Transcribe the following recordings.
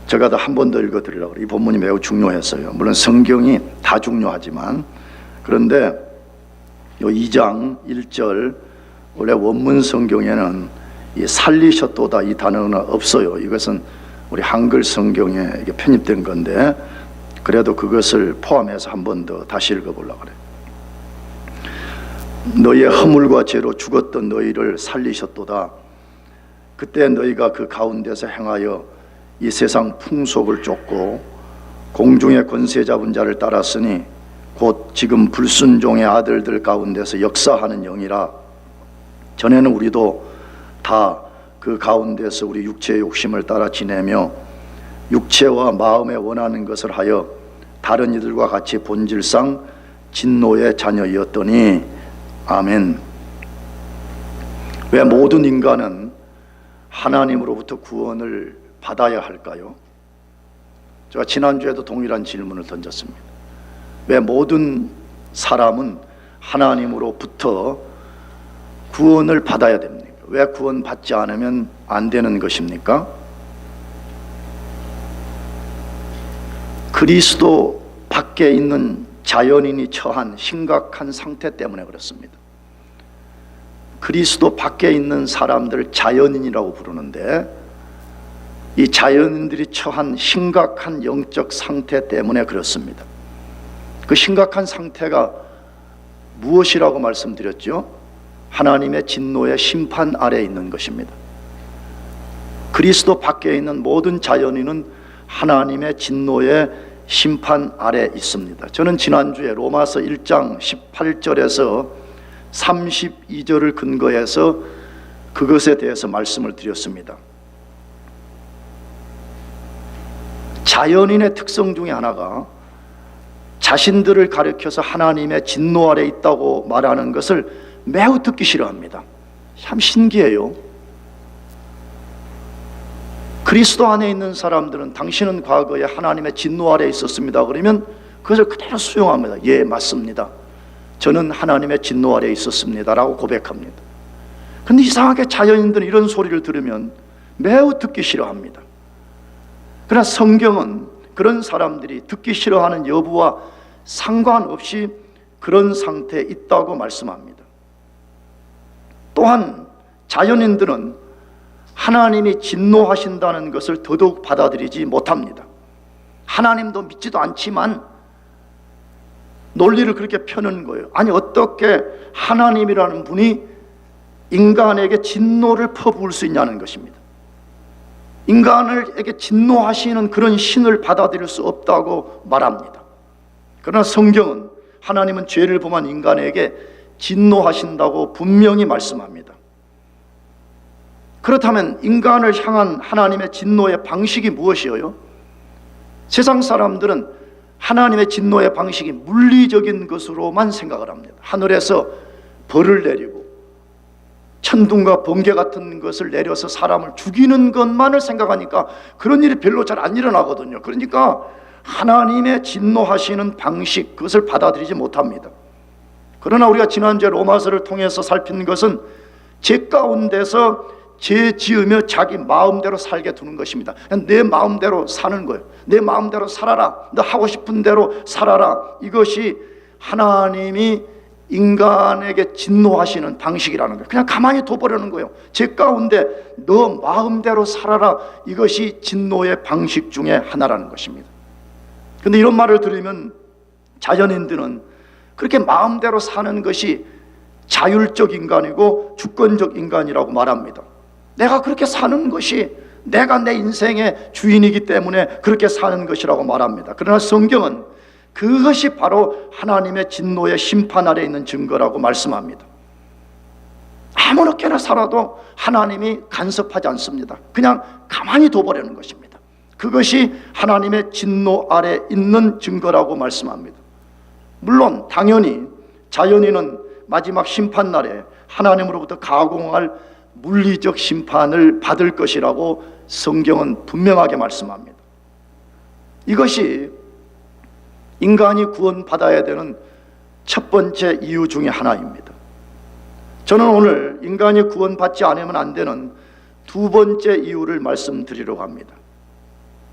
제가 한 번 더 읽어드리려고 그래요. 이 본문이 매우 중요했어요. 물론 성경이 다 중요하지만, 그런데 이 2장 1절 원래 원문 성경에는 이 살리셨도다 이 단어는 없어요. 이것은 우리 한글 성경에 이게 편입된 건데, 그래도 그것을 포함해서 한 번 더 다시 읽어보려고 그래요. 너희의 허물과 죄로 죽었던 너희를 살리셨도다. 그때 너희가 그 가운데서 행하여 이 세상 풍속을 쫓고 공중의 권세 잡은 자를 따랐으니 곧 지금 불순종의 아들들 가운데서 역사하는 영이라. 전에는 우리도 다 그 가운데서 우리 육체의 욕심을 따라 지내며 육체와 마음에 원하는 것을 하여 다른 이들과 같이 본질상 진노의 자녀이었더니. 아멘. 왜 모든 인간은 하나님으로부터 구원을 받아야 할까요? 제가 지난주에도 동일한 질문을 던졌습니다. 왜 모든 사람은 하나님으로부터 구원을 받아야 됩니까? 왜 구원받지 않으면 안 되는 것입니까? 그리스도 밖에 있는 자연인이 처한 심각한 상태 때문에 그렇습니다. 그리스도 밖에 있는 사람들을 자연인이라고 부르는데, 이 자연인들이 처한 심각한 영적 상태 때문에 그렇습니다. 그 심각한 상태가 무엇이라고 말씀드렸죠? 하나님의 진노의 심판 아래에 있는 것입니다. 그리스도 밖에 있는 모든 자연인은 하나님의 진노의 심판 아래에 있습니다. 저는 지난주에 로마서 1장 18절에서 32절을 근거해서 그것에 대해서 말씀을 드렸습니다. 자연인의 특성 중에 하나가 자신들을 가리켜서 하나님의 진노 아래 있다고 말하는 것을 매우 듣기 싫어합니다. 참 신기해요. 그리스도 안에 있는 사람들은 당신은 과거에 하나님의 진노 아래 있었습니다 그러면 그것을 그대로 수용합니다. 예, 맞습니다. 저는 하나님의 진노 아래 있었습니다 라고 고백합니다. 그런데 이상하게 자연인들은 이런 소리를 들으면 매우 듣기 싫어합니다. 그러나 성경은 그런 사람들이 듣기 싫어하는 여부와 상관없이 그런 상태에 있다고 말씀합니다. 또한 자연인들은 하나님이 진노하신다는 것을 더더욱 받아들이지 못합니다. 하나님도 믿지도 않지만 논리를 그렇게 펴는 거예요. 아니, 어떻게 하나님이라는 분이 인간에게 진노를 퍼부을 수 있냐는 것입니다. 인간에게 진노하시는 그런 신을 받아들일 수 없다고 말합니다. 그러나 성경은 하나님은 죄를 범한 인간에게 진노하신다고 분명히 말씀합니다. 그렇다면 인간을 향한 하나님의 진노의 방식이 무엇이에요? 세상 사람들은 하나님의 진노의 방식이 물리적인 것으로만 생각을 합니다. 하늘에서 벌을 내리고 천둥과 번개 같은 것을 내려서 사람을 죽이는 것만을 생각하니까 그런 일이 별로 잘 안 일어나거든요. 그러니까 하나님의 진노하시는 방식, 그것을 받아들이지 못합니다. 그러나 우리가 지난주에 로마서를 통해서 살핀 것은 죄 가운데서 죄 지으며 자기 마음대로 살게 두는 것입니다. 내 마음대로 사는 거예요. 내 마음대로 살아라, 너 하고 싶은 대로 살아라. 이것이 하나님이 인간에게 진노하시는 방식이라는 거예요. 그냥 가만히 둬버리는 거예요. 죄 가운데 너 마음대로 살아라. 이것이 진노의 방식 중에 하나라는 것입니다. 그런데 이런 말을 들으면 자연인들은 그렇게 마음대로 사는 것이 자율적 인간이고 주권적 인간이라고 말합니다. 내가 그렇게 사는 것이 내가 내 인생의 주인이기 때문에 그렇게 사는 것이라고 말합니다. 그러나 성경은 그것이 바로 하나님의 진노의 심판 아래 있는 증거라고 말씀합니다. 아무렇게나 살아도 하나님이 간섭하지 않습니다. 그냥 가만히 둬버리는 것입니다. 그것이 하나님의 진노 아래 있는 증거라고 말씀합니다. 물론 당연히 자연인은 마지막 심판날에 하나님으로부터 가공할 물리적 심판을 받을 것이라고 성경은 분명하게 말씀합니다. 이것이 인간이 구원받아야 되는 첫 번째 이유 중에 하나입니다. 저는 오늘 인간이 구원받지 않으면 안 되는 두 번째 이유를 말씀드리려고 합니다.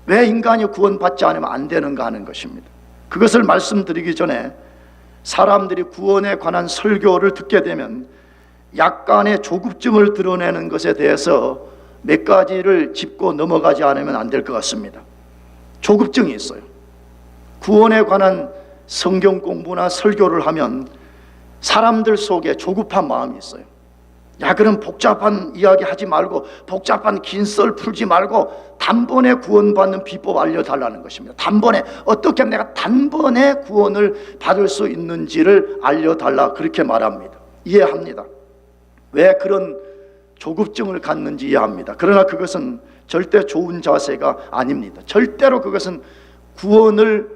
왜 인간이 구원받지 않으면 안 되는가 하는 것입니다. 그것을 말씀드리기 전에 사람들이 구원에 관한 설교를 듣게 되면 약간의 조급증을 드러내는 것에 대해서 몇 가지를 짚고 넘어가지 않으면 안 될 것 같습니다. 조급증이 있어요. 구원에 관한 성경 공부나 설교를 하면 사람들 속에 조급한 마음이 있어요. 야, 그럼 복잡한 이야기 하지 말고, 복잡한 긴 썰 풀지 말고 단번에 구원받는 비법 알려달라는 것입니다. 단번에 어떻게 하면 내가 단번에 구원을 받을 수 있는지를 알려달라, 그렇게 말합니다. 이해합니다. 왜 그런 조급증을 갖는지 이해합니다. 그러나 그것은 절대 좋은 자세가 아닙니다. 절대로 그것은 구원을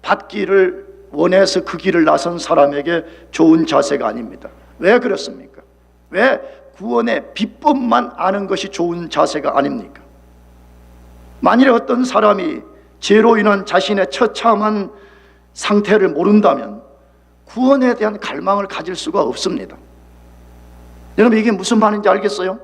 받기를 원해서 그 길을 나선 사람에게 좋은 자세가 아닙니다. 왜 그렇습니까? 왜 구원의 비법만 아는 것이 좋은 자세가 아닙니까? 만일에 어떤 사람이 죄로 인한 자신의 처참한 상태를 모른다면 구원에 대한 갈망을 가질 수가 없습니다. 여러분, 이게 무슨 말인지 알겠어요?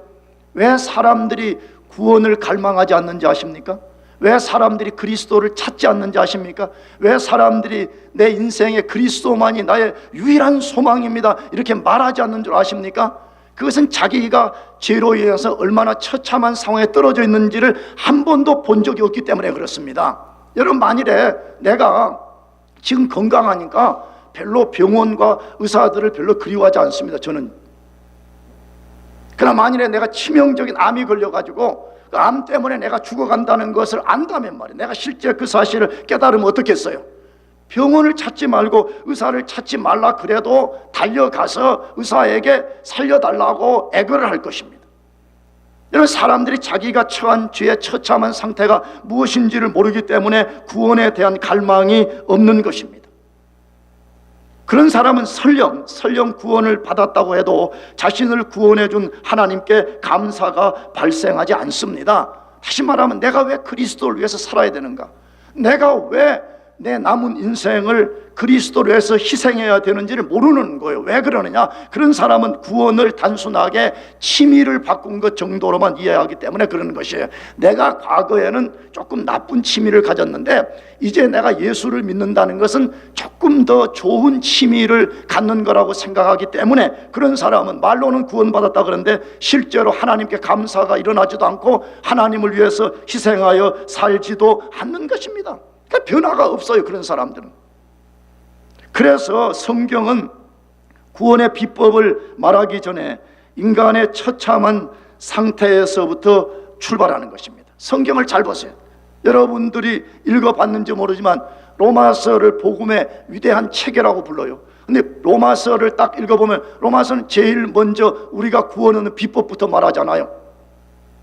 왜 사람들이 구원을 갈망하지 않는지 아십니까? 왜 사람들이 그리스도를 찾지 않는지 아십니까? 왜 사람들이 내 인생에 그리스도만이 나의 유일한 소망입니다 이렇게 말하지 않는 줄 아십니까? 그것은 자기가 죄로 인해서 얼마나 처참한 상황에 떨어져 있는지를 한 번도 본 적이 없기 때문에 그렇습니다. 여러분, 만일에 내가 지금 건강하니까 별로 병원과 의사들을 별로 그리워하지 않습니다. 저는. 그러나 만일에 내가 치명적인 암이 걸려가지고 그 암 때문에 내가 죽어간다는 것을 안다면 말이에요, 내가 실제 그 사실을 깨달으면 어떻겠어요? 병원을 찾지 말고 의사를 찾지 말라 그래도 달려가서 의사에게 살려달라고 애걸을 할 것입니다. 여러분, 사람들이 자기가 처한 죄의 처참한 상태가 무엇인지를 모르기 때문에 구원에 대한 갈망이 없는 것입니다. 그런 사람은 설령 구원을 받았다고 해도 자신을 구원해 준 하나님께 감사가 발생하지 않습니다. 다시 말하면 내가 왜 그리스도를 위해서 살아야 되는가? 내가 왜 내 남은 인생을 그리스도를 위해서 희생해야 되는지를 모르는 거예요. 왜 그러느냐? 그런 사람은 구원을 단순하게 취미를 바꾼 것 정도로만 이해하기 때문에 그러는 것이에요. 내가 과거에는 조금 나쁜 취미를 가졌는데 이제 내가 예수를 믿는다는 것은 조금 더 좋은 취미를 갖는 거라고 생각하기 때문에 그런 사람은 말로는 구원받았다 그러는데 실제로 하나님께 감사가 일어나지도 않고 하나님을 위해서 희생하여 살지도 않는 것입니다. 그러니까 변화가 없어요, 그런 사람들은. 그래서 성경은 구원의 비법을 말하기 전에 인간의 처참한 상태에서부터 출발하는 것입니다. 성경을 잘 보세요. 여러분들이 읽어봤는지 모르지만 로마서를 복음의 위대한 책이라고 불러요. 근데 로마서를 딱 읽어보면 로마서는 제일 먼저 우리가 구원 얻는 비법부터 말하잖아요.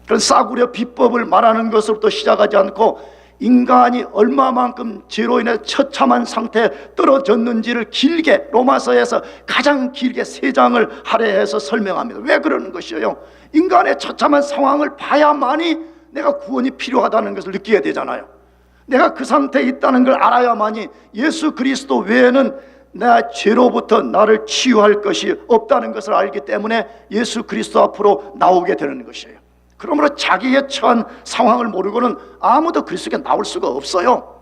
그런 싸구려 비법을 말하는 것으로부터 시작하지 않고 인간이 얼마만큼 죄로 인해 처참한 상태에 떨어졌는지를 길게, 로마서에서 가장 길게 3장을 할애해서 설명합니다. 왜 그러는 것이에요? 인간의 처참한 상황을 봐야만이 내가 구원이 필요하다는 것을 느끼게 되잖아요. 내가 그 상태에 있다는 걸 알아야만이 예수 그리스도 외에는 내 죄로부터 나를 치유할 것이 없다는 것을 알기 때문에 예수 그리스도 앞으로 나오게 되는 것이에요. 그러므로 자기의 처한 상황을 모르고는 아무도 그리스도께 나올 수가 없어요.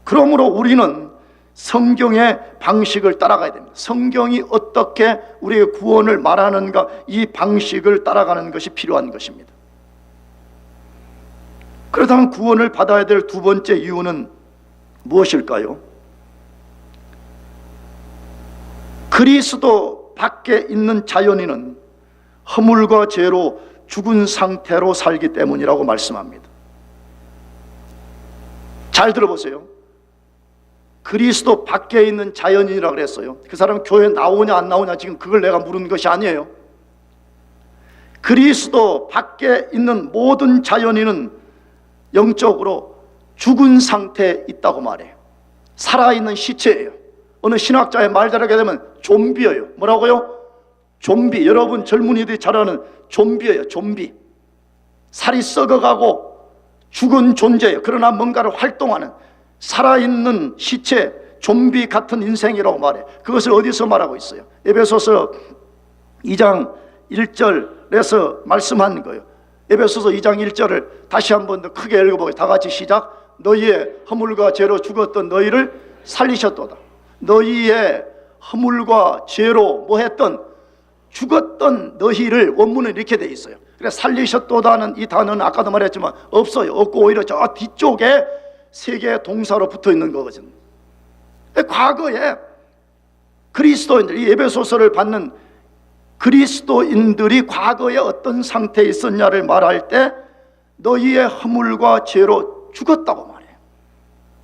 그러므로 우리는 성경의 방식을 따라가야 됩니다. 성경이 어떻게 우리의 구원을 말하는가, 이 방식을 따라가는 것이 필요한 것입니다. 그렇다면 구원을 받아야 될 두 번째 이유는 무엇일까요? 그리스도 밖에 있는 자연인은 허물과 죄로 죽은 상태로 살기 때문이라고 말씀합니다. 잘 들어보세요. 그리스도 밖에 있는 자연인이라고 그랬어요. 그 사람 교회 나오냐 안 나오냐 지금 그걸 내가 물은 것이 아니에요. 그리스도 밖에 있는 모든 자연인은 영적으로 죽은 상태에 있다고 말해요. 살아있는 시체예요. 어느 신학자의 말대로 하게 되면 좀비예요. 뭐라고요? 좀비. 여러분 젊은이들이 잘 아는 좀비예요. 좀비. 살이 썩어가고 죽은 존재예요. 그러나 뭔가를 활동하는 살아있는 시체, 좀비 같은 인생이라고 말해요. 그것을 어디서 말하고 있어요? 에베소서 2장 1절에서 말씀한 거예요. 에베소서 2장 1절을 다시 한 번 더 크게 읽어보겠습니다. 다 같이 시작. 너희의 허물과 죄로 죽었던 너희를 살리셨도다. 너희의 허물과 죄로 뭐 했던, 죽었던 너희를, 원문은 이렇게 돼 있어요. 그래서 살리셨도다는 이 단어는 아까도 말했지만 없어요. 없고 오히려 저 뒤쪽에 세 개의 동사로 붙어 있는 거거든요. 과거에 그리스도인들, 이 에베소서를 받는 그리스도인들이 과거에 어떤 상태에 있었냐를 말할 때 너희의 허물과 죄로 죽었다고 말해요.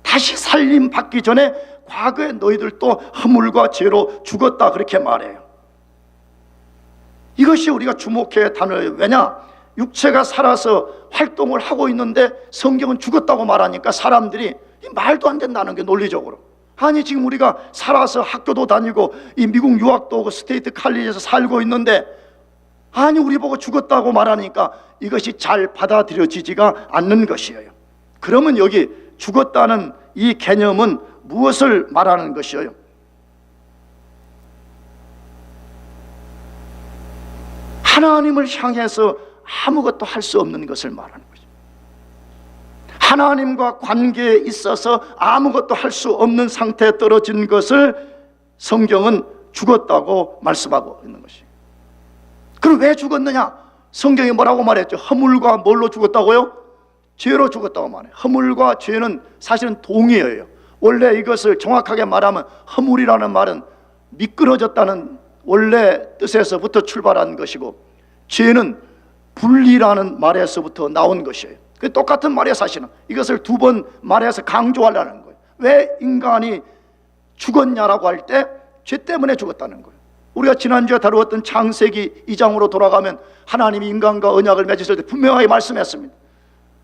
다시 살림 받기 전에 과거에 너희들도 허물과 죄로 죽었다, 그렇게 말해요. 이것이 우리가 주목해야 단어예요. 왜냐? 육체가 살아서 활동을 하고 있는데 성경은 죽었다고 말하니까 사람들이 말도 안 된다는 게 논리적으로. 아니, 지금 우리가 살아서 학교도 다니고 이 미국 유학도 오고 스테이트 칼리지에서 살고 있는데, 아니 우리 보고 죽었다고 말하니까 이것이 잘 받아들여지지가 않는 것이에요. 그러면 여기 죽었다는 이 개념은 무엇을 말하는 것이에요? 하나님을 향해서 아무것도 할 수 없는 것을 말하는 거죠. 하나님과 관계에 있어서 아무것도 할 수 없는 상태에 떨어진 것을 성경은 죽었다고 말씀하고 있는 것이에요. 그럼 왜 죽었느냐? 성경이 뭐라고 말했죠? 허물과 뭘로 죽었다고요? 죄로 죽었다고 말해요. 허물과 죄는 사실은 동의어예요. 원래 이것을 정확하게 말하면 허물이라는 말은 미끄러졌다는 원래 뜻에서부터 출발한 것이고, 죄는 분리라는 말에서부터 나온 것이에요. 똑같은 말이에요. 사실은 이것을 두 번 말해서 강조하려는 거예요. 왜 인간이 죽었냐라고 할 때 죄 때문에 죽었다는 거예요. 우리가 지난주에 다루었던 창세기 2장으로 돌아가면 하나님이 인간과 언약을 맺으실 때 분명하게 말씀했습니다.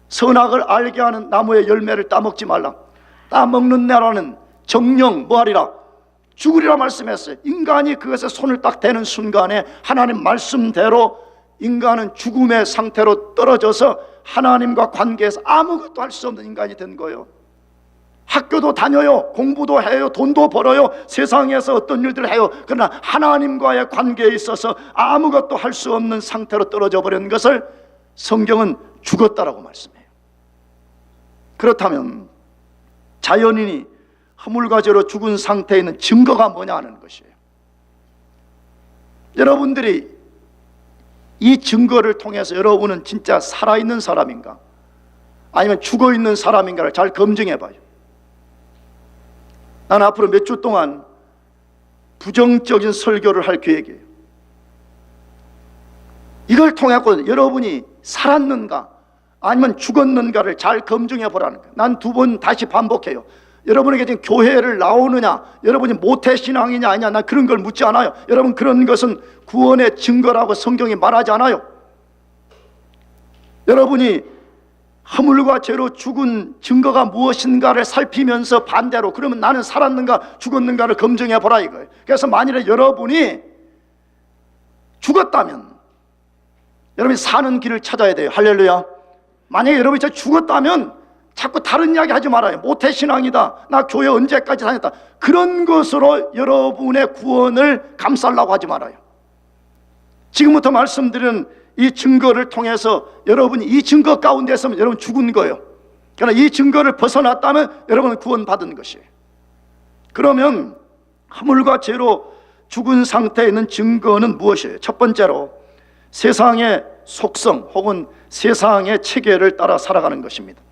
선악을 알게 하는 나무의 열매를 따먹지 말라. 따먹는 나라는 정령 뭐하리라? 죽으리라 말씀했어요. 인간이 그것에 손을 딱 대는 순간에 하나님 말씀대로 인간은 죽음의 상태로 떨어져서 하나님과 관계에서 아무것도 할 수 없는 인간이 된 거예요. 학교도 다녀요, 공부도 해요, 돈도 벌어요, 세상에서 어떤 일들을 해요. 그러나 하나님과의 관계에 있어서 아무것도 할 수 없는 상태로 떨어져 버린 것을 성경은 죽었다라고 말씀해요. 그렇다면 자연인이 허물과 죄로 죽은 상태에 있는 증거가 뭐냐 하는 것이에요. 여러분들이 이 증거를 통해서 여러분은 진짜 살아있는 사람인가 아니면 죽어있는 사람인가를 잘 검증해 봐요. 나는 앞으로 몇 주 동안 부정적인 설교를 할 계획이에요. 이걸 통해 여러분이 살았는가 아니면 죽었는가를 잘 검증해 보라는 거예요. 난 두 번 다시 반복해요. 여러분에게 지금 교회를 나오느냐, 여러분이 모태신앙이냐 아니냐, 난 그런 걸 묻지 않아요. 여러분, 그런 것은 구원의 증거라고 성경이 말하지 않아요. 여러분이 허물과 죄로 죽은 증거가 무엇인가를 살피면서 반대로, 그러면 나는 살았는가 죽었는가를 검증해 보라 이거예요. 그래서 만일에 여러분이 죽었다면 여러분이 사는 길을 찾아야 돼요. 할렐루야. 만약에 여러분이 죽었다면 자꾸 다른 이야기 하지 말아요. 모태신앙이다, 나 교회 언제까지 다녔다, 그런 것으로 여러분의 구원을 감싸려고 하지 말아요. 지금부터 말씀드리는 이 증거를 통해서 여러분이 이 증거 가운데서 여러분 죽은 거예요. 그러나 이 증거를 벗어났다면 여러분은 구원받은 것이에요. 그러면 허물과 죄로 죽은 상태에 있는 증거는 무엇이에요? 첫 번째로 세상의 속성 혹은 세상의 체계를 따라 살아가는 것입니다.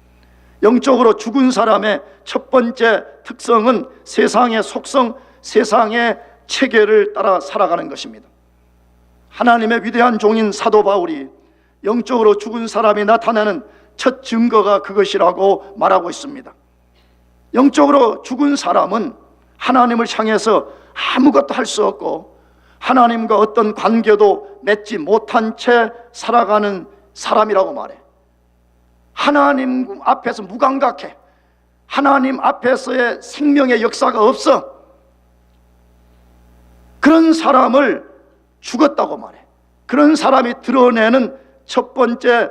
영적으로 죽은 사람의 첫 번째 특성은 세상의 속성, 세상의 체계를 따라 살아가는 것입니다. 하나님의 위대한 종인 사도 바울이 영적으로 죽은 사람이 나타내는 첫 증거가 그것이라고 말하고 있습니다. 영적으로 죽은 사람은 하나님을 향해서 아무것도 할 수 없고 하나님과 어떤 관계도 맺지 못한 채 살아가는 사람이라고 말해. 하나님 앞에서 무감각해. 하나님 앞에서의 생명의 역사가 없어. 그런 사람을 죽었다고 말해. 그런 사람이 드러내는 첫 번째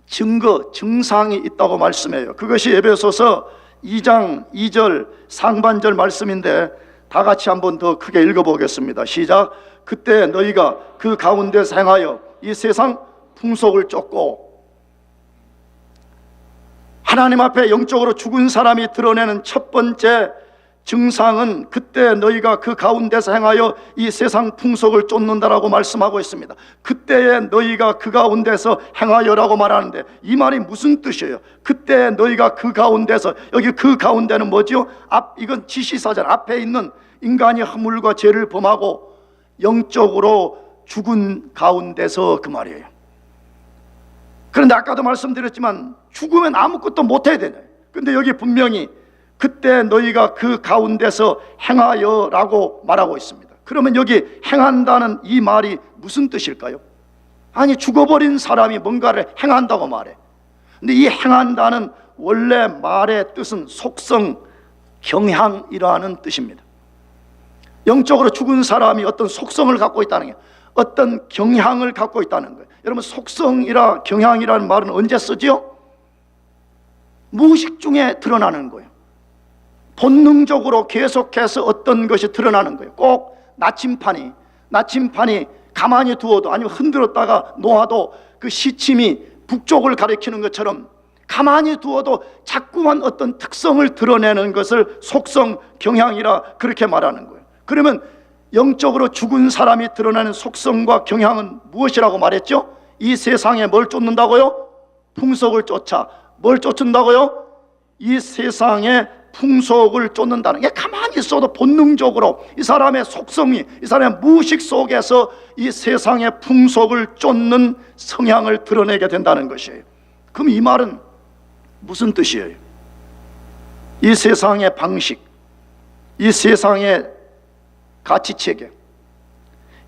증거, 증상이 있다고 말씀해요. 그것이 에베소서 2장 2절 상반절 말씀인데 다 같이 한번 더 크게 읽어보겠습니다. 시작. 그때 너희가 그 가운데서 행하여 이 세상 풍속을 쫓고 하나님 앞에 영적으로 죽은 사람이 드러내는 첫 번째 증상은 그때 너희가 그 가운데서 행하여 이 세상 풍속을 쫓는다라고 말씀하고 있습니다. 그때에 너희가 그 가운데서 행하여라고 말하는데 이 말이 무슨 뜻이에요? 그때 너희가 그 가운데서, 여기 그 가운데는 뭐죠? 이건 지시사전, 앞에 있는 인간이 허물과 죄를 범하고 영적으로 죽은 가운데서 그 말이에요. 그런데 아까도 말씀드렸지만 죽으면 아무것도 못해야 되네. 근데 여기 분명히 그때 너희가 그 가운데서 행하여라고 말하고 있습니다. 그러면 여기 행한다는 이 말이 무슨 뜻일까요? 아니, 죽어버린 사람이 뭔가를 행한다고 말해. 근데 이 행한다는 원래 말의 뜻은 속성, 경향이라는 뜻입니다. 영적으로 죽은 사람이 어떤 속성을 갖고 있다는 게, 어떤 경향을 갖고 있다는 거예요. 여러분, 속성이라 경향이라는 말은 언제 쓰죠? 무의식 중에 드러나는 거예요. 본능적으로 계속해서 어떤 것이 드러나는 거예요. 꼭 나침판이 가만히 두어도, 아니면 흔들었다가 놓아도 그 시침이 북쪽을 가리키는 것처럼 가만히 두어도 자꾸만 어떤 특성을 드러내는 것을 속성, 경향이라 그렇게 말하는 거예요. 그러면 영적으로 죽은 사람이 드러내는 속성과 경향은 무엇이라고 말했죠? 이 세상에 뭘 쫓는다고요? 풍속을 쫓아. 뭘 쫓는다고요? 이 세상에 풍속을 쫓는다는 게, 가만히 있어도 본능적으로 이 사람의 속성이, 이 사람의 무의식 속에서 이 세상의 풍속을 쫓는 성향을 드러내게 된다는 것이에요. 그럼 이 말은 무슨 뜻이에요? 이 세상의 방식, 이 세상의 가치체계,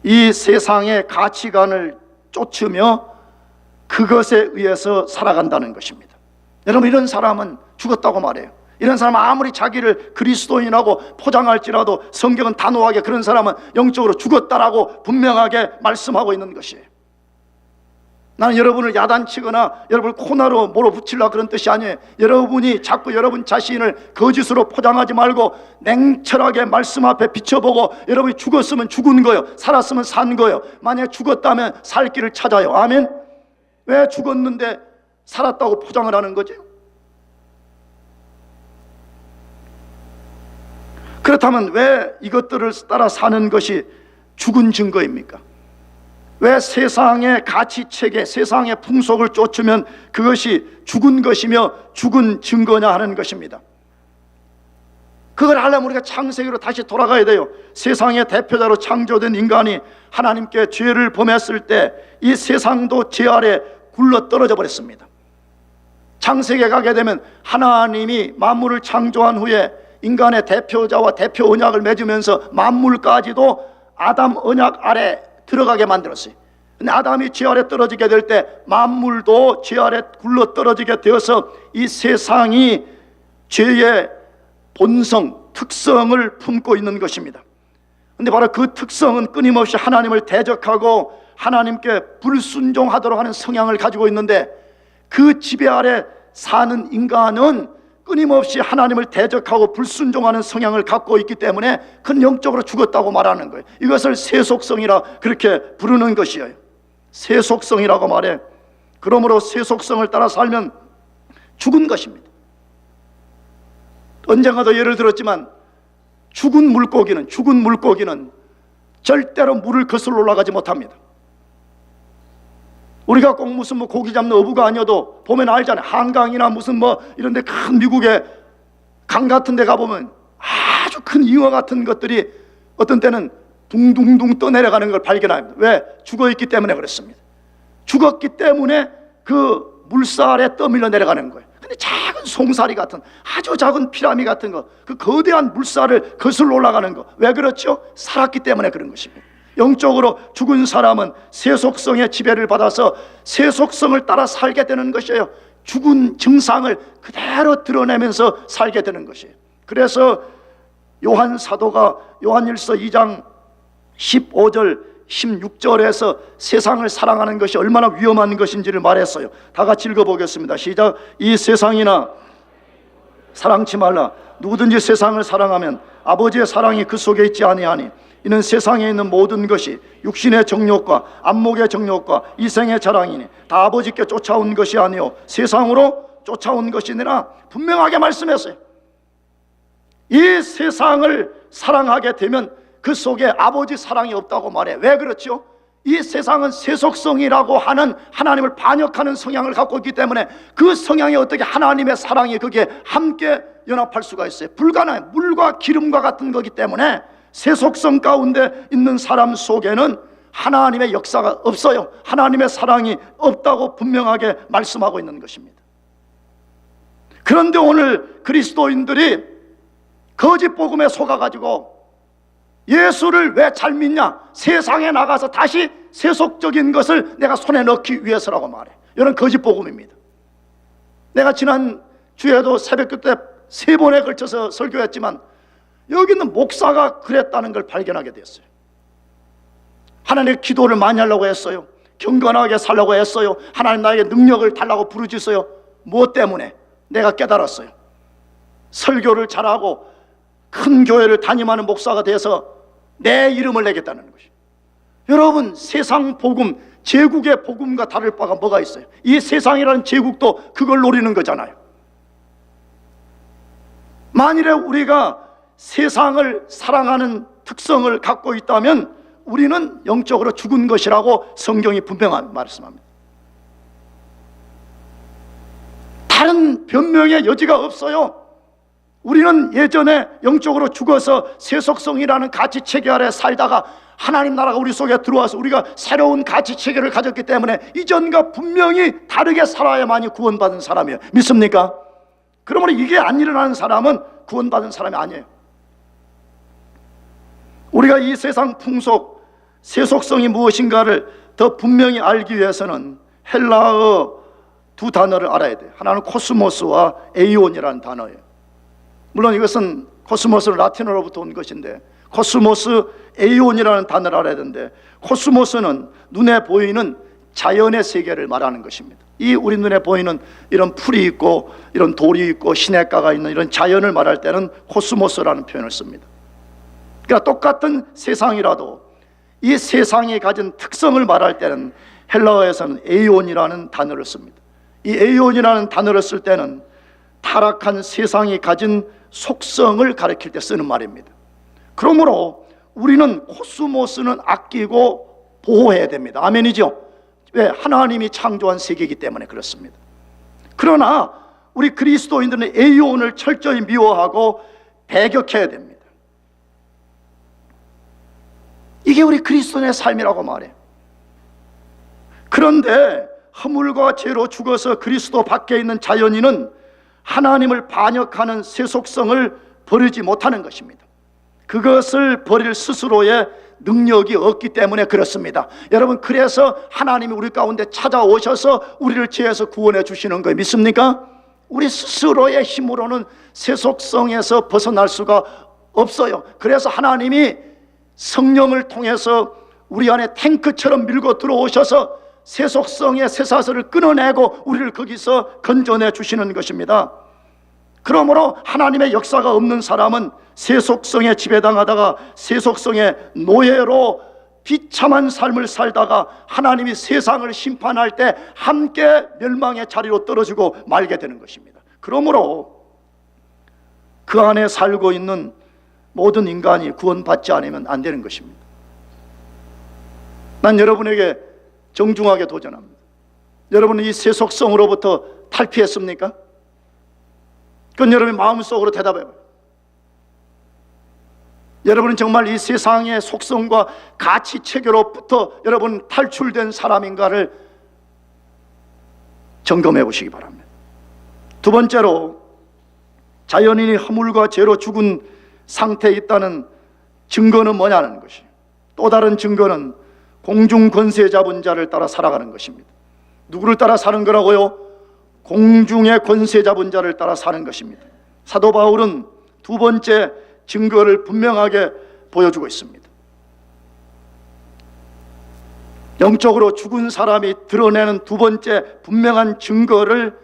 이 세상의 가치관을 쫓으며 그것에 의해서 살아간다는 것입니다. 여러분, 이런 사람은 죽었다고 말해요. 이런 사람은 아무리 자기를 그리스도인이라고 포장할지라도 성경은 단호하게 그런 사람은 영적으로 죽었다라고 분명하게 말씀하고 있는 것이에요. 나는 여러분을 야단치거나 여러분을 코너로 몰아붙이려고 그런 뜻이 아니에요. 여러분이 자꾸 여러분 자신을 거짓으로 포장하지 말고 냉철하게 말씀 앞에 비춰보고, 여러분이 죽었으면 죽은 거예요, 살았으면 산 거예요. 만약에 죽었다면 살 길을 찾아요. 아멘. 왜 죽었는데 살았다고 포장을 하는 거지? 그렇다면 왜 이것들을 따라 사는 것이 죽은 증거입니까? 왜 세상의 가치체계, 세상의 풍속을 쫓으면 그것이 죽은 것이며 죽은 증거냐 하는 것입니다. 그걸 하려면 우리가 창세기로 다시 돌아가야 돼요. 세상의 대표자로 창조된 인간이 하나님께 죄를 범했을 때 이 세상도 죄 아래 굴러 떨어져 버렸습니다. 창세기에 가게 되면 하나님이 만물을 창조한 후에 인간의 대표자와 대표 언약을 맺으면서 만물까지도 아담 언약 아래 들어가게 만들었어요. 근데 아담이 죄 아래 떨어지게 될 때 만물도 죄 아래 굴러 떨어지게 되어서 이 세상이 죄의 본성, 특성을 품고 있는 것입니다. 근데 바로 그 특성은 끊임없이 하나님을 대적하고 하나님께 불순종하도록 하는 성향을 가지고 있는데, 그 지배 아래 사는 인간은 끊임없이 하나님을 대적하고 불순종하는 성향을 갖고 있기 때문에 그는 영적으로 죽었다고 말하는 거예요. 이것을 세속성이라 그렇게 부르는 것이에요. 세속성이라고 말해. 그러므로 세속성을 따라 살면 죽은 것입니다. 언젠가도 예를 들었지만 죽은 물고기는 절대로 물을 거슬러 올라가지 못합니다. 우리가 꼭 무슨 고기 잡는 어부가 아니어도 보면 알잖아요. 한강이나 무슨 이런 데 큰 미국의 강 같은 데 가보면 아주 큰 잉어 같은 것들이 어떤 때는 둥둥둥 떠내려가는 걸 발견합니다. 왜? 죽어있기 때문에 그렇습니다. 죽었기 때문에 그 물살에 떠밀려 내려가는 거예요. 근데 작은 송사리 같은, 아주 작은 피라미 같은 거, 그 거대한 물살을 거슬러 올라가는 거, 왜 그렇죠? 살았기 때문에 그런 것입니다. 영적으로 죽은 사람은 세속성의 지배를 받아서 세속성을 따라 살게 되는 것이에요. 죽은 증상을 그대로 드러내면서 살게 되는 것이에요. 그래서 요한 사도가 요한일서 2장 15절 16절에서 세상을 사랑하는 것이 얼마나 위험한 것인지를 말했어요. 다 같이 읽어보겠습니다. 시작. 이 세상이나 사랑치 말라. 누구든지 세상을 사랑하면 아버지의 사랑이 그 속에 있지 아니하니 이는 세상에 있는 모든 것이 육신의 정욕과 안목의 정욕과 이생의 자랑이니 다 아버지께 쫓아온 것이 아니요 세상으로 쫓아온 것이니라 분명하게 말씀했어요. 이 세상을 사랑하게 되면 그 속에 아버지 사랑이 없다고 말해. 왜 그렇죠? 이 세상은 세속성이라고 하는 하나님을 반역하는 성향을 갖고 있기 때문에 그 성향이 어떻게 하나님의 사랑이 거기에 함께 연합할 수가 있어요? 불가능해요. 물과 기름과 같은 거기 때문에 세속성 가운데 있는 사람 속에는 하나님의 역사가 없어요. 하나님의 사랑이 없다고 분명하게 말씀하고 있는 것입니다. 그런데 오늘 그리스도인들이 거짓 복음에 속아가지고 예수를 왜 잘 믿냐? 세상에 나가서 다시 세속적인 것을 내가 손에 넣기 위해서라고 말해. 이런 거짓 복음입니다. 내가 지난 주에도 새벽 때 3번에 걸쳐서 설교했지만 여기는 목사가 그랬다는 걸 발견하게 됐어요. 하나님 기도를 많이 하려고 했어요. 경건하게 살려고 했어요. 하나님 나에게 능력을 달라고 부르짖어요. 무엇 때문에? 내가 깨달았어요. 설교를 잘하고 큰 교회를 담임하는 목사가 돼서 내 이름을 내겠다는 것이. 여러분, 세상 복음, 제국의 복음과 다를 바가 뭐가 있어요? 이 세상이라는 제국도 그걸 노리는 거잖아요. 만일에 우리가 세상을 사랑하는 특성을 갖고 있다면 우리는 영적으로 죽은 것이라고 성경이 분명한 말씀합니다. 다른 변명의 여지가 없어요. 우리는 예전에 영적으로 죽어서 세속성이라는 가치체계 아래 살다가 하나님 나라가 우리 속에 들어와서 우리가 새로운 가치체계를 가졌기 때문에 이전과 분명히 다르게 살아야만이 구원받은 사람이에요. 믿습니까? 그러므로 이게 안 일어나는 사람은 구원받은 사람이 아니에요. 우리가 이 세상 풍속, 세속성이 무엇인가를 더 분명히 알기 위해서는 헬라어 2 단어를 알아야 돼요. 하나는 코스모스와 에이온이라는 단어예요. 물론 이것은 코스모스는 라틴어로부터 온 것인데 코스모스 에이온이라는 단어를 알아야 되는데, 코스모스는 눈에 보이는 자연의 세계를 말하는 것입니다. 이 우리 눈에 보이는 이런 풀이 있고 이런 돌이 있고 시냇가가 있는 이런 자연을 말할 때는 코스모스라는 표현을 씁니다. 그러니까 똑같은 세상이라도 이 세상이 가진 특성을 말할 때는 헬라어에서는 에이온이라는 단어를 씁니다. 이 에이온이라는 단어를 쓸 때는 타락한 세상이 가진 속성을 가리킬 때 쓰는 말입니다. 그러므로 우리는 코스모스는 아끼고 보호해야 됩니다. 아멘이죠? 왜? 하나님이 창조한 세계이기 때문에 그렇습니다. 그러나 우리 그리스도인들은 에이온을 철저히 미워하고 배격해야 됩니다. 이게 우리 그리스도인의 삶이라고 말해요. 그런데 허물과 죄로 죽어서 그리스도 밖에 있는 자연인은 하나님을 반역하는 세속성을 버리지 못하는 것입니다. 그것을 버릴 스스로의 능력이 없기 때문에 그렇습니다. 여러분, 그래서 하나님이 우리 가운데 찾아오셔서 우리를 죄에서 구원해 주시는 거예요. 믿습니까? 우리 스스로의 힘으로는 세속성에서 벗어날 수가 없어요. 그래서 하나님이 성령을 통해서 우리 안에 탱크처럼 밀고 들어오셔서 세속성의 쇠사슬을 끊어내고 우리를 거기서 건져내 주시는 것입니다. 그러므로 하나님의 역사가 없는 사람은 세속성에 지배당하다가 세속성의 노예로 비참한 삶을 살다가 하나님이 세상을 심판할 때 함께 멸망의 자리로 떨어지고 말게 되는 것입니다. 그러므로 그 안에 살고 있는 모든 인간이 구원받지 않으면 안 되는 것입니다. 난 여러분에게 정중하게 도전합니다. 여러분은 이 세속성으로부터 탈피했습니까? 그건 여러분의 마음속으로 대답해봐요. 여러분은 정말 이 세상의 속성과 가치 체계로부터 여러분 탈출된 사람인가를 점검해 보시기 바랍니다. 두 번째로, 자연인이 허물과 죄로 죽은 상태에 있다는 증거는 뭐냐는 것이, 또 다른 증거는 공중 권세 잡은 자를 따라 살아가는 것입니다. 누구를 따라 사는 거라고요? 공중의 권세 잡은 자를 따라 사는 것입니다. 사도 바울은 두 번째 증거를 분명하게 보여주고 있습니다. 영적으로 죽은 사람이 드러내는 두 번째 분명한 증거를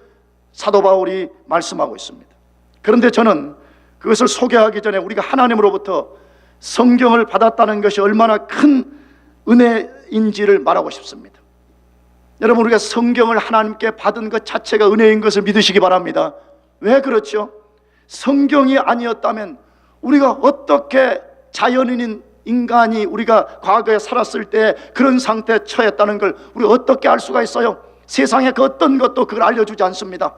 사도 바울이 말씀하고 있습니다. 그런데 저는 그것을 소개하기 전에 우리가 하나님으로부터 성경을 받았다는 것이 얼마나 큰 은혜인지를 말하고 싶습니다. 여러분, 우리가 성경을 하나님께 받은 것 자체가 은혜인 것을 믿으시기 바랍니다. 왜 그렇죠? 성경이 아니었다면 우리가 어떻게 자연인인 인간이 우리가 과거에 살았을 때 그런 상태에 처했다는 걸 우리가 어떻게 알 수가 있어요? 세상의 그 어떤 것도 그걸 알려주지 않습니다.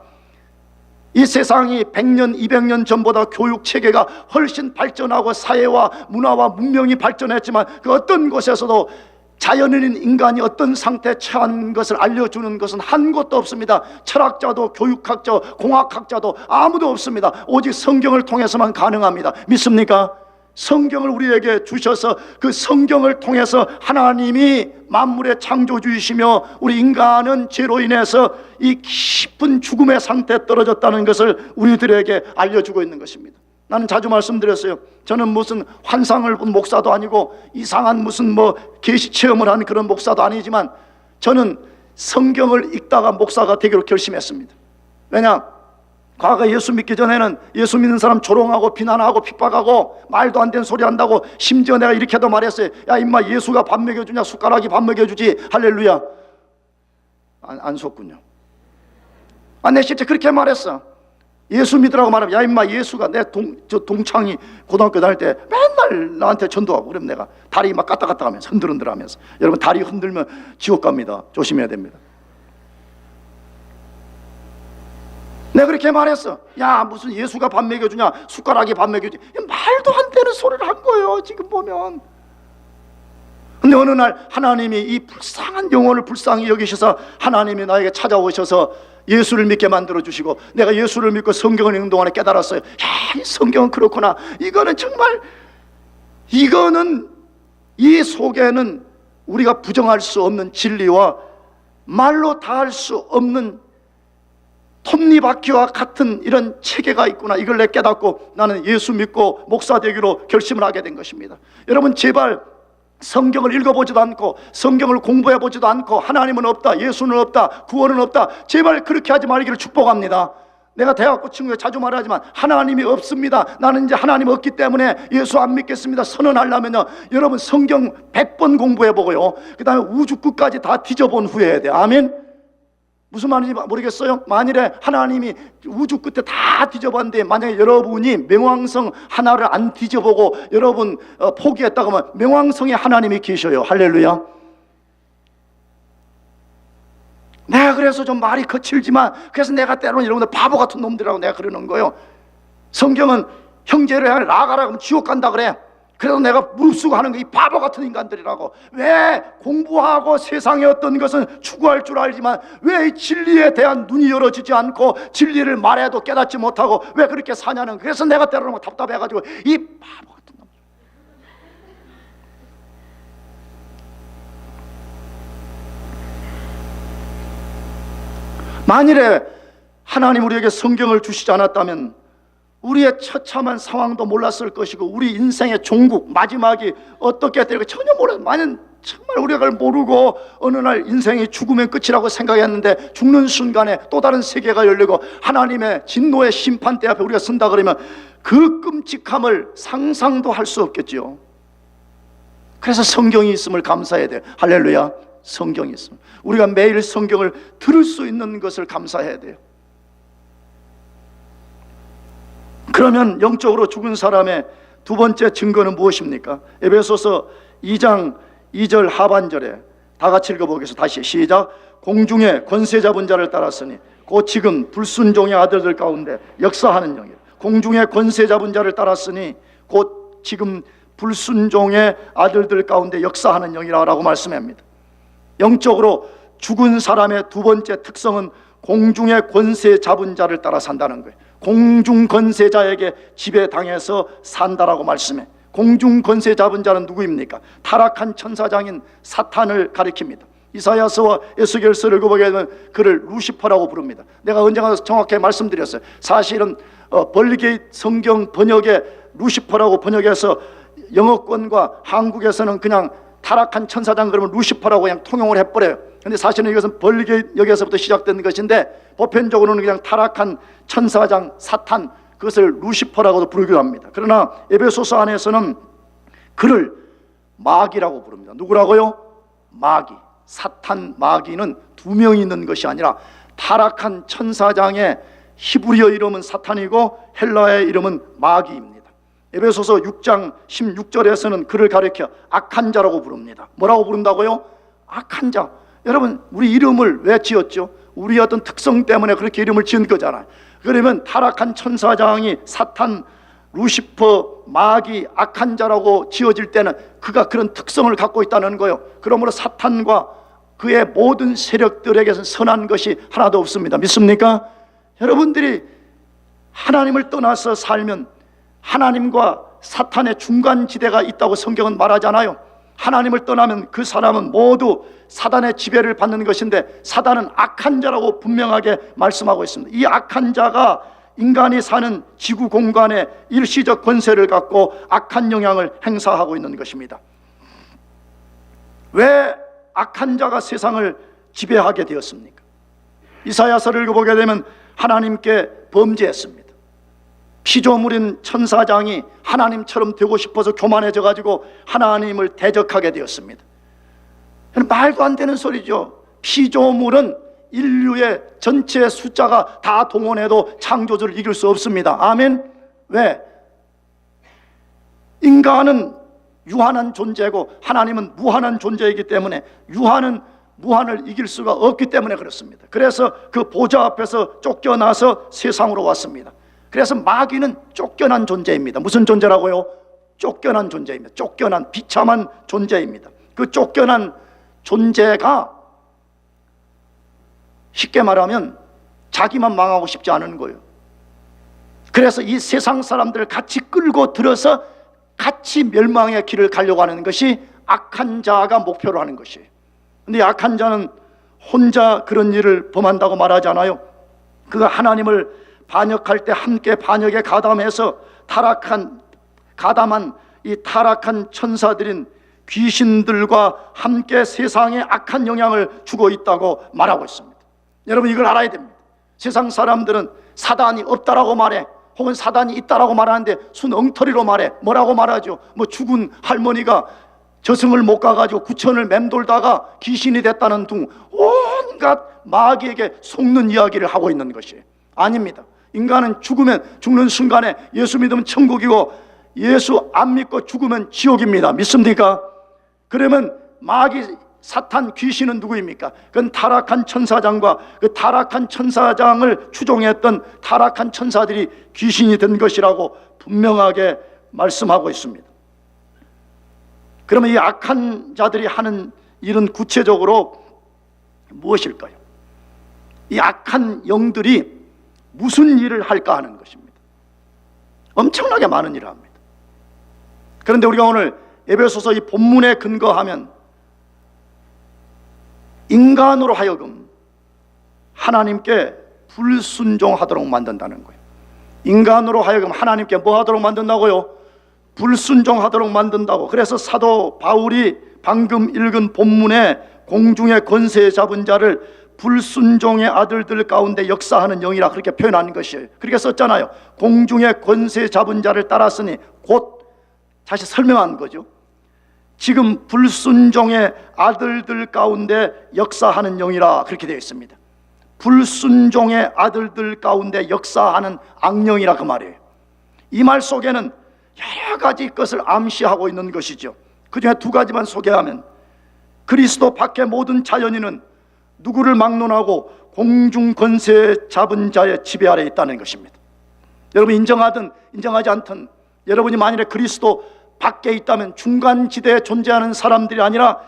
이 세상이 100년, 200년 전보다 교육 체계가 훨씬 발전하고 사회와 문화와 문명이 발전했지만 그 어떤 곳에서도 자연인인 인간이 어떤 상태에 처한 것을 알려주는 것은 한 곳도 없습니다. 철학자도 교육학자, 공학학자도 아무도 없습니다. 오직 성경을 통해서만 가능합니다. 믿습니까? 성경을 우리에게 주셔서 그 성경을 통해서 하나님이 만물의 창조주이시며 우리 인간은 죄로 인해서 이 깊은 죽음의 상태에 떨어졌다는 것을 우리들에게 알려주고 있는 것입니다. 나는 자주 말씀드렸어요. 저는 무슨 환상을 본 목사도 아니고 이상한 무슨 계시 체험을 한 그런 목사도 아니지만 저는 성경을 읽다가 목사가 되기로 결심했습니다. 왜냐? 과거 예수 믿기 전에는 예수 믿는 사람 조롱하고 비난하고 핍박하고 말도 안 되는 소리 한다고, 심지어 내가 이렇게도 말했어요. 야 임마, 예수가 밥 먹여주냐? 숟가락이 밥 먹여주지. 할렐루야. 안 속군요. 내 실제 그렇게 말했어. 예수 믿으라고 말하면 야 임마, 예수가 내 동창이 고등학교 다닐 때 맨날 나한테 전도하고, 그러면 내가 다리 막 까딱까딱 하면서 흔들흔들 하면서, 여러분 다리 흔들면 지옥 갑니다. 조심해야 됩니다. 내가 그렇게 말했어. 야 무슨 예수가 밥 먹여주냐? 숟가락이 밥 먹여주지. 말도 안 되는 소리를 한 거예요, 지금 보면. 근데 어느 날 하나님이 이 불쌍한 영혼을 불쌍히 여기셔서 하나님이 나에게 찾아오셔서 예수를 믿게 만들어주시고, 내가 예수를 믿고 성경을 읽는 동안에 깨달았어요. 야, 이 성경은 그렇구나. 이거는 정말, 이거는 이 속에는 우리가 부정할 수 없는 진리와 말로 다 할 수 없는 톱니바퀴와 같은 이런 체계가 있구나. 이걸 내가 깨닫고 나는 예수 믿고 목사 되기로 결심을 하게 된 것입니다. 여러분, 제발 성경을 읽어보지도 않고 성경을 공부해보지도 않고 하나님은 없다, 예수는 없다, 구원은 없다, 제발 그렇게 하지 말기를 축복합니다. 내가 대학교 친구에 자주 말하지만 하나님이 없습니다, 나는 이제 하나님 없기 때문에 예수 안 믿겠습니다 선언하려면요, 여러분 성경 100번 공부해보고요, 그 다음에 우주 끝까지 다 뒤져본 후에 해야 돼요. 아멘? 무슨 말인지 모르겠어요? 만일에 하나님이 우주 끝에 다 뒤져봤는데 만약에 여러분이 명왕성 하나를 안 뒤져보고 여러분 포기했다고 하면 명왕성에 하나님이 계셔요. 할렐루야. 내가 그래서 좀 말이 거칠지만, 그래서 내가 때로는 여러분들 바보 같은 놈들이라고 내가 그러는 거예요. 성경은 형제를 향해 나아가라 그러면 지옥 간다 그래. 그래서 내가 무릅쓰고 하는 거 이 바보 같은 인간들이라고. 왜 공부하고 세상의 어떤 것은 추구할 줄 알지만 왜 이 진리에 대한 눈이 열어지지 않고 진리를 말해도 깨닫지 못하고 왜 그렇게 사냐는. 그래서 내가 때로는 답답해가지고 이 바보 같은 놈. 만일에 하나님 우리에게 성경을 주시지 않았다면 우리의 처참한 상황도 몰랐을 것이고 우리 인생의 종국 마지막이 어떻게 될까 전혀 몰라요. 만약 정말 우리가 그걸 모르고 어느 날 인생이 죽으면 끝이라고 생각했는데 죽는 순간에 또 다른 세계가 열리고 하나님의 진노의 심판대 앞에 우리가 선다 그러면 그 끔찍함을 상상도 할 수 없겠죠. 그래서 성경이 있음을 감사해야 돼요. 할렐루야. 성경이 있음. 우리가 매일 성경을 들을 수 있는 것을 감사해야 돼요. 그러면 영적으로 죽은 사람의 두 번째 증거는 무엇입니까? 에베소서 2장 2절 하반절에 다 같이 읽어보겠습니다. 다시 시작. 공중에 권세 잡은 자를 따랐으니 곧 지금 불순종의 아들들 가운데 역사하는 영이라. 공중에 권세 잡은 자를 따랐으니 곧 지금 불순종의 아들들 가운데 역사하는 영이라고 말씀합니다. 영적으로 죽은 사람의 두 번째 특성은 공중의 권세 잡은 자를 따라 산다는 거예요. 공중 권세자에게 지배당해서 산다라고 말씀해. 공중 권세 잡은 자는 누구입니까? 타락한 천사장인 사탄을 가리킵니다. 이사야서와 에스겔서를 읽어보게 되면 그를 루시퍼라고 부릅니다. 내가 언젠가 정확하게 말씀드렸어요. 사실은 벌리게이트 성경 번역에 루시퍼라고 번역해서 영어권과 한국에서는 그냥 타락한 천사장 그러면 루시퍼라고 그냥 통용을 해버려요. 근데 사실은 이것은 벌리게이트 여기서부터 시작된 것인데 보편적으로는 그냥 타락한 천사장 사탄, 그것을 루시퍼라고도 부르기도 합니다. 그러나 에베소서 안에서는 그를 마귀라고 부릅니다. 누구라고요? 마귀. 사탄 마귀는 두 명이 있는 것이 아니라 타락한 천사장의 히브리어 이름은 사탄이고 헬라의 이름은 마귀입니다. 에베소서 6장 16절에서는 그를 가리켜 악한 자라고 부릅니다. 뭐라고 부른다고요? 악한 자. 여러분, 우리 이름을 왜 지었죠? 우리 어떤 특성 때문에 그렇게 이름을 지은 거잖아요. 그러면 타락한 천사장이 사탄, 루시퍼, 마귀, 악한 자라고 지어질 때는 그가 그런 특성을 갖고 있다는 거예요. 그러므로 사탄과 그의 모든 세력들에게서는 선한 것이 하나도 없습니다. 믿습니까? 여러분들이 하나님을 떠나서 살면 하나님과 사탄의 중간지대가 있다고 성경은 말하잖아요. 하나님을 떠나면 그 사람은 모두 사단의 지배를 받는 것인데 사단은 악한 자라고 분명하게 말씀하고 있습니다. 이 악한 자가 인간이 사는 지구 공간에 일시적 권세를 갖고 악한 영향을 행사하고 있는 것입니다. 왜 악한 자가 세상을 지배하게 되었습니까? 이사야서를 읽어보게 되면 하나님께 범죄했습니다. 피조물인 천사장이 하나님처럼 되고 싶어서 교만해져 가지고 하나님을 대적하게 되었습니다. 말도 안 되는 소리죠. 피조물은 인류의 전체 숫자가 다 동원해도 창조주를 이길 수 없습니다. 아멘. 왜? 인간은 유한한 존재고 하나님은 무한한 존재이기 때문에 유한은 무한을 이길 수가 없기 때문에 그렇습니다. 그래서 그 보좌 앞에서 쫓겨나서 세상으로 왔습니다. 그래서 마귀는 쫓겨난 존재입니다. 무슨 존재라고요? 쫓겨난 존재입니다. 쫓겨난 비참한 존재입니다. 그 쫓겨난 존재가 쉽게 말하면 자기만 망하고 싶지 않은 거예요. 그래서 이 세상 사람들을 같이 끌고 들어서 같이 멸망의 길을 가려고 하는 것이 악한 자가 목표로 하는 것이에요. 근데 악한 자는 혼자 그런 일을 범한다고 말하잖아요. 그가 하나님을 반역할 때 함께 반역에 가담해서 가담한 이 타락한 천사들인 귀신들과 함께 세상에 악한 영향을 주고 있다고 말하고 있습니다. 여러분, 이걸 알아야 됩니다. 세상 사람들은 사단이 없다라고 말해, 혹은 사단이 있다라고 말하는데 순 엉터리로 말해. 뭐라고 말하죠? 뭐 죽은 할머니가 저승을 못 가가지고 구천을 맴돌다가 귀신이 됐다는 등 온갖 마귀에게 속는 이야기를 하고 있는 것이에요. 아닙니다. 인간은 죽으면 죽는 순간에 예수 믿으면 천국이고 예수 안 믿고 죽으면 지옥입니다. 믿습니까? 그러면 마귀, 사탄, 귀신은 누구입니까? 그건 타락한 천사장과 그 타락한 천사장을 추종했던 타락한 천사들이 귀신이 된 것이라고 분명하게 말씀하고 있습니다. 그러면 이 악한 자들이 하는 일은 구체적으로 무엇일까요? 이 악한 영들이 무슨 일을 할까 하는 것입니다. 엄청나게 많은 일을 합니다. 그런데 우리가 오늘 에베소서 이 본문에 근거하면 인간으로 하여금 하나님께 불순종하도록 만든다는 거예요. 인간으로 하여금 하나님께 뭐 하도록 만든다고요? 불순종하도록 만든다고. 그래서 사도 바울이 방금 읽은 본문에 공중의 권세 잡은 자를 불순종의 아들들 가운데 역사하는 영이라 그렇게 표현하는 것이에요. 그렇게 썼잖아요. 공중의 권세 잡은 자를 따랐으니, 곧 다시 설명한 거죠. 지금 불순종의 아들들 가운데 역사하는 영이라 그렇게 되어 있습니다. 불순종의 아들들 가운데 역사하는 악령이라 그 말이에요. 이 말 속에는 여러 가지 것을 암시하고 있는 것이죠. 그 중에 두 가지만 소개하면, 그리스도 밖의 모든 자연인은 누구를 막론하고 공중 권세 잡은 자의 지배 아래 있다는 것입니다. 여러분, 인정하든 인정하지 않든 여러분이 만일에 그리스도 밖에 있다면 중간지대에 존재하는 사람들이 아니라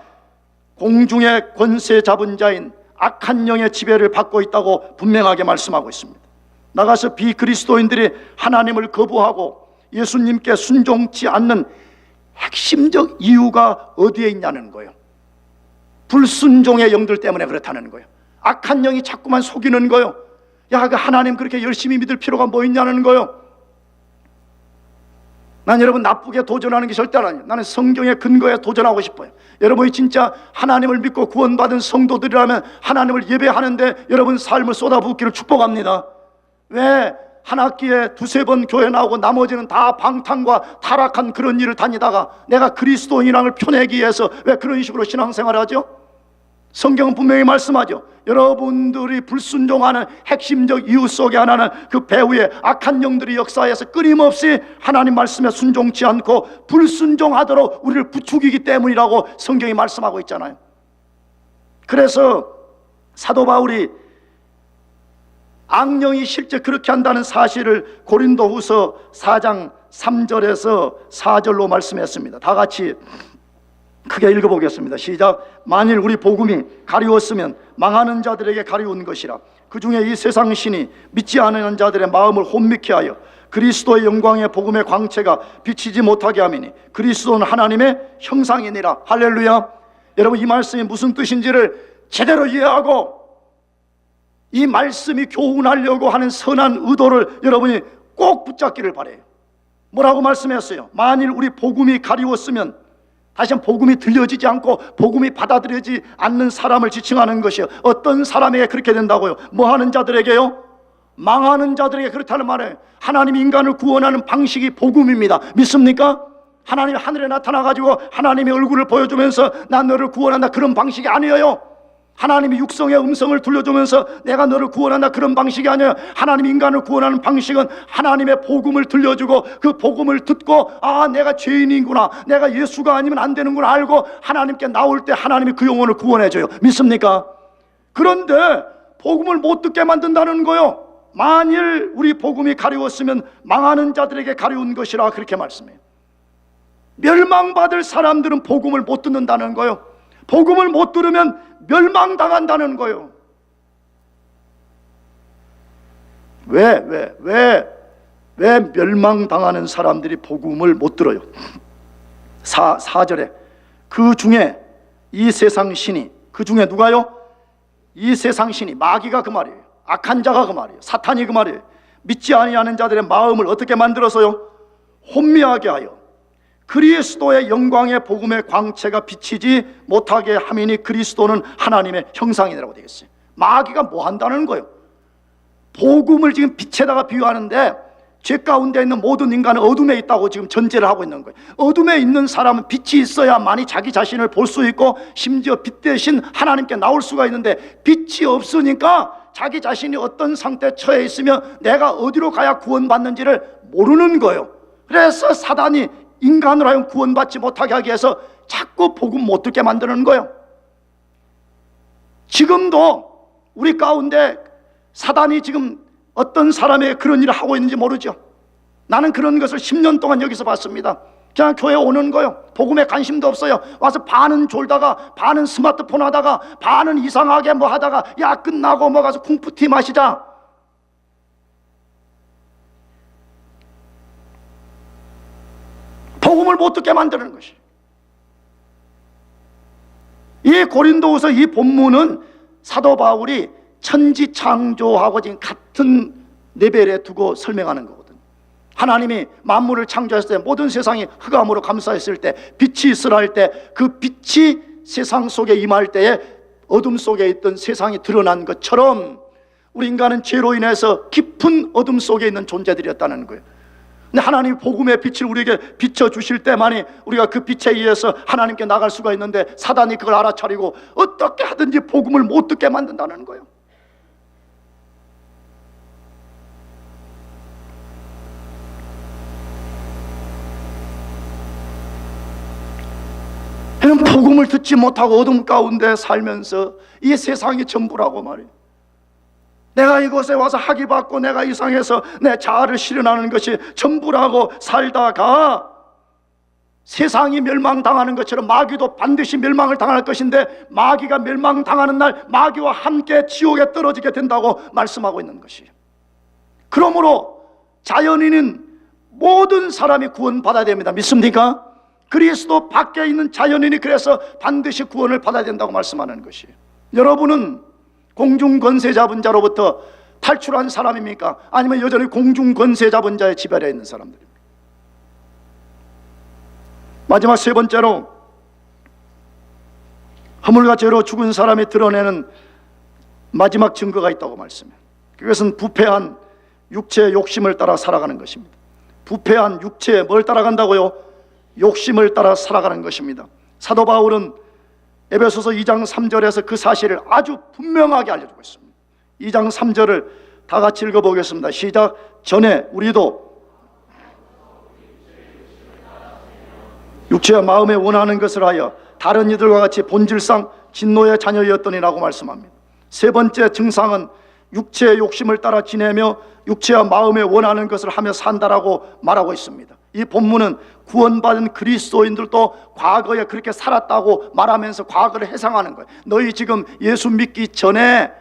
공중의 권세 잡은 자인 악한 영의 지배를 받고 있다고 분명하게 말씀하고 있습니다. 나가서 비그리스도인들이 하나님을 거부하고 예수님께 순종치 않는 핵심적 이유가 어디에 있냐는 거예요. 불순종의 영들 때문에 그렇다는 거예요. 악한 영이 자꾸만 속이는 거예요. 야, 그 하나님 그렇게 열심히 믿을 필요가 뭐 있냐는 거예요. 난 여러분 나쁘게 도전하는 게 절대 아니에요. 나는 성경의 근거에 도전하고 싶어요. 여러분이 진짜 하나님을 믿고 구원받은 성도들이라면 하나님을 예배하는데 여러분 삶을 쏟아붓기를 축복합니다. 왜? 한 학기에 두세 번 교회 나오고 나머지는 다 방탕과 타락한 그런 일을 다니다가 내가 그리스도인이랑을 표내기 위해서 왜 그런 식으로 신앙생활을 하죠? 성경은 분명히 말씀하죠. 여러분들이 불순종하는 핵심적 이유 속에 하나는 그 배후에 악한 영들이 역사해서 끊임없이 하나님 말씀에 순종치 않고 불순종하도록 우리를 부추기기 때문이라고 성경이 말씀하고 있잖아요. 그래서 사도 바울이 악령이 실제 그렇게 한다는 사실을 고린도후서 4장 3절에서 4절로 말씀했습니다. 다 같이 크게 읽어보겠습니다. 시작. 만일 우리 복음이 가리웠으면 망하는 자들에게 가리운 것이라. 그 중에 이 세상 신이 믿지 않는 자들의 마음을 혼미케 하여 그리스도의 영광의 복음의 광채가 비치지 못하게 하미니 그리스도는 하나님의 형상이니라. 할렐루야. 여러분, 이 말씀이 무슨 뜻인지를 제대로 이해하고 이 말씀이 교훈하려고 하는 선한 의도를 여러분이 꼭 붙잡기를 바라요. 뭐라고 말씀했어요? 만일 우리 복음이 가리웠으면, 다시 한번 복음이 들려지지 않고 복음이 받아들여지지 않는 사람을 지칭하는 것이요. 어떤 사람에게 그렇게 된다고요? 뭐 하는 자들에게요? 망하는 자들에게 그렇다는 말이에요. 하나님이 인간을 구원하는 방식이 복음입니다. 믿습니까? 하나님이 하늘에 나타나가지고 하나님의 얼굴을 보여주면서 난 너를 구원한다, 그런 방식이 아니에요. 하나님이 육성의 음성을 들려주면서 내가 너를 구원한다, 그런 방식이 아니에요. 하나님 인간을 구원하는 방식은 하나님의 복음을 들려주고 그 복음을 듣고 아, 내가 죄인이구나, 내가 예수가 아니면 안 되는구나 알고 하나님께 나올 때 하나님이 그 영혼을 구원해줘요. 믿습니까? 그런데 복음을 못 듣게 만든다는 거요. 만일 우리 복음이 가리웠으면 망하는 자들에게 가리운 것이라, 그렇게 말씀해요. 멸망받을 사람들은 복음을 못 듣는다는 거요. 복음을 못 들으면 멸망당한다는 거예요. 왜 멸망당하는 사람들이 복음을 못 들어요? 4절에 그 중에 이 세상 신이, 그 중에 누가요? 이 세상 신이, 마귀가 그 말이에요. 악한 자가 그 말이에요. 사탄이 그 말이에요. 믿지 아니하는 자들의 마음을 어떻게 만들어서요? 혼미하게 하여 그리스도의 영광의 복음의 광채가 비치지 못하게 함이니 그리스도는 하나님의 형상이라고 되겠어요. 마귀가 뭐 한다는 거예요? 복음을 지금 빛에다가 비유하는데 죄 가운데 있는 모든 인간은 어둠에 있다고 지금 전제를 하고 있는 거예요. 어둠에 있는 사람은 빛이 있어야만이 자기 자신을 볼 수 있고 심지어 빛 대신 하나님께 나올 수가 있는데 빛이 없으니까 자기 자신이 어떤 상태에 처해 있으면 내가 어디로 가야 구원받는지를 모르는 거예요. 그래서 사단이 인간으로 하여금 구원받지 못하게 하기 위해서 자꾸 복음 못 듣게 만드는 거예요. 지금도 우리 가운데 사단이 지금 어떤 사람에게 그런 일을 하고 있는지 모르죠. 나는 그런 것을 10년 동안 여기서 봤습니다. 그냥 교회 오는 거예요. 복음에 관심도 없어요. 와서 반은 졸다가 반은 스마트폰 하다가 반은 이상하게 뭐 하다가 야 끝나고 뭐 가서 쿵푸티 마시자. 복음을 못 듣게 만드는 것이. 이 고린도후서 이 본문은 사도 바울이 천지창조하고 지금 같은 레벨에 두고 설명하는 거거든. 하나님이 만물을 창조했을 때 모든 세상이 흑암으로 감싸였을 때 빛이 있으라 할 때 그 빛이 세상 속에 임할 때에 어둠 속에 있던 세상이 드러난 것처럼 우리 인간은 죄로 인해서 깊은 어둠 속에 있는 존재들이었다는 거예요. 근데 하나님이 복음의 빛을 우리에게 비춰주실 때만이 우리가 그 빛에 의해서 하나님께 나갈 수가 있는데 사단이 그걸 알아차리고 어떻게 하든지 복음을 못 듣게 만든다는 거예요. 복음을 듣지 못하고 어둠 가운데 살면서 이 세상이 전부라고 말이에요. 내가 이곳에 와서 학위 받고 내가 이상해서 내 자아를 실현하는 것이 전부라고 살다가 세상이 멸망당하는 것처럼 마귀도 반드시 멸망을 당할 것인데 마귀가 멸망당하는 날 마귀와 함께 지옥에 떨어지게 된다고 말씀하고 있는 것이에요. 그러므로 자연인은 모든 사람이 구원받아야 됩니다. 믿습니까? 그리스도 밖에 있는 자연인이 그래서 반드시 구원을 받아야 된다고 말씀하는 것이에요. 여러분은 공중권세 잡은 자로부터 탈출한 사람입니까? 아니면 여전히 공중권세 잡은 자의 지배하에 있는 사람들입니까? 마지막 세 번째로 허물과 죄로 죽은 사람이 드러내는 마지막 증거가 있다고 말씀해요. 그것은 부패한 육체의 욕심을 따라 살아가는 것입니다. 부패한 육체에 뭘 따라간다고요? 욕심을 따라 살아가는 것입니다. 사도 바울은 에베소서 2장 3절에서 그 사실을 아주 분명하게 알려주고 있습니다. 2장 3절을 다 같이 읽어보겠습니다. 시작. 전에 우리도 육체와 마음에 원하는 것을 하여 다른 이들과 같이 본질상 진노의 자녀였더니라고 말씀합니다. 세 번째 증상은 육체의 욕심을 따라 지내며 육체와 마음에 원하는 것을 하며 산다라고 말하고 있습니다. 이 본문은 구원받은 그리스도인들도 과거에 그렇게 살았다고 말하면서 과거를 해상하는 거예요. 너희 지금 예수 믿기 전에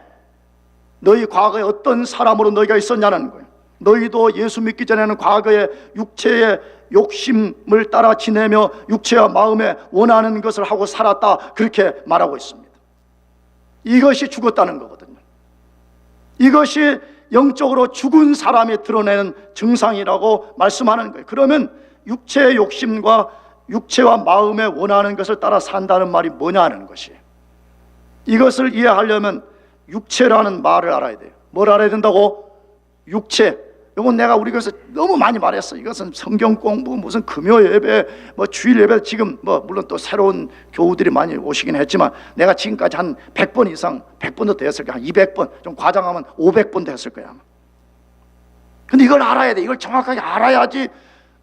너희 과거에 어떤 사람으로 너희가 있었냐는 거예요. 너희도 예수 믿기 전에는 과거에 육체의 욕심을 따라 지내며 육체와 마음에 원하는 것을 하고 살았다, 그렇게 말하고 있습니다. 이것이 죽었다는 거거든요. 이것이 영적으로 죽은 사람이 드러내는 증상이라고 말씀하는 거예요. 그러면 육체의 욕심과 육체와 마음에 원하는 것을 따라 산다는 말이 뭐냐는 것이에요. 이것을 이해하려면 육체라는 말을 알아야 돼요. 뭘 알아야 된다고? 육체. 이건 내가 우리 교회에서 너무 많이 말했어. 이것은 성경 공부, 무슨 금요 예배, 뭐 주일 예배, 지금 뭐 물론 또 새로운 교우들이 많이 오시긴 했지만 내가 지금까지 한 100번 이상, 100번도 됐을 거야. 한 200번, 좀 과장하면 500번도 했을 거야. 근데 이걸 알아야 돼. 이걸 정확하게 알아야지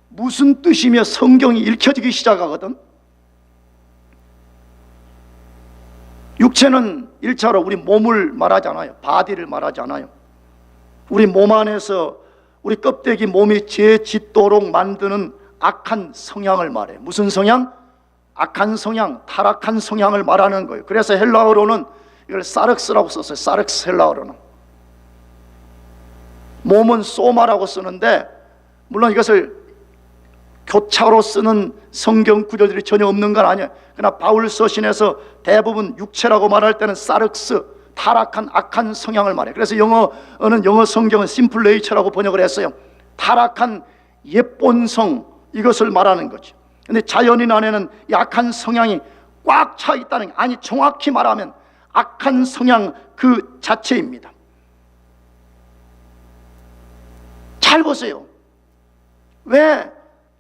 무슨 뜻이며 성경이 읽혀지기 시작하거든. 육체는 1차로 우리 몸을 말하지 않아요. 바디를 말하지 않아요. 우리 몸 안에서 우리 껍데기 몸이 죄짓도록 만드는 악한 성향을 말해요. 무슨 성향? 악한 성향, 타락한 성향을 말하는 거예요. 그래서 헬라어로는 이걸 사륵스라고 썼어요. 사륵스 헬라어로는. 몸은 소마라고 쓰는데 물론 이것을 교차로 쓰는 성경 구절들이 전혀 없는 건 아니에요. 그러나 바울 서신에서 대부분 육체라고 말할 때는 사륵스, 타락한 악한 성향을 말해요. 그래서 영어 성경은 심플 네이처라고 번역을 했어요. 타락한 옛본성, 이것을 말하는 거죠. 근데 자연인 안에는 이 악한 성향이 꽉 차 있다는 게, 아니 정확히 말하면 악한 성향 그 자체입니다. 잘 보세요. 왜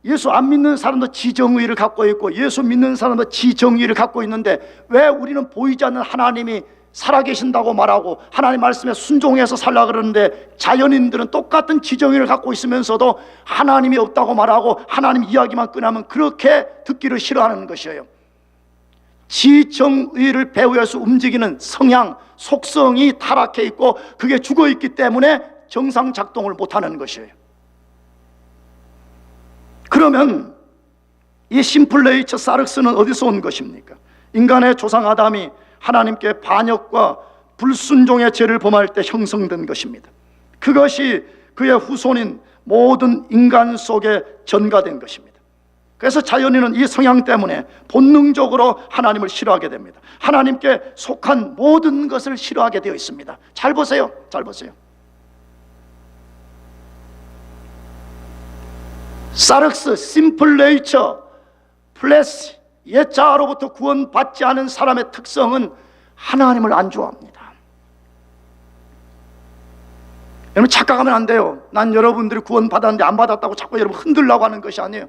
예수 안 믿는 사람도 지정의를 갖고 있고 예수 믿는 사람도 지정의를 갖고 있는데 왜 우리는 보이지 않는 하나님이 살아계신다고 말하고 하나님 말씀에 순종해서 살라 그러는데 자연인들은 똑같은 지정의를 갖고 있으면서도 하나님이 없다고 말하고 하나님 이야기만 꺼내면 그렇게 듣기를 싫어하는 것이에요. 지정의를 배후에서 움직이는 성향, 속성이 타락해 있고 그게 죽어 있기 때문에 정상 작동을 못하는 것이에요. 그러면 이 심플 네이처 사륵스는 어디서 온 것입니까? 인간의 조상 아담이 하나님께 반역과 불순종의 죄를 범할 때 형성된 것입니다. 그것이 그의 후손인 모든 인간 속에 전가된 것입니다. 그래서 자연인은 이 성향 때문에 본능적으로 하나님을 싫어하게 됩니다. 하나님께 속한 모든 것을 싫어하게 되어 있습니다. 잘 보세요. 잘 보세요. 사륵스, 심플 네이처, 플래시, 옛자로부터 구원받지 않은 사람의 특성은 하나님을 안 좋아합니다. 여러분 착각하면 안 돼요. 난 여러분들이 구원받았는데 안 받았다고 자꾸 여러분 흔들려고 하는 것이 아니에요.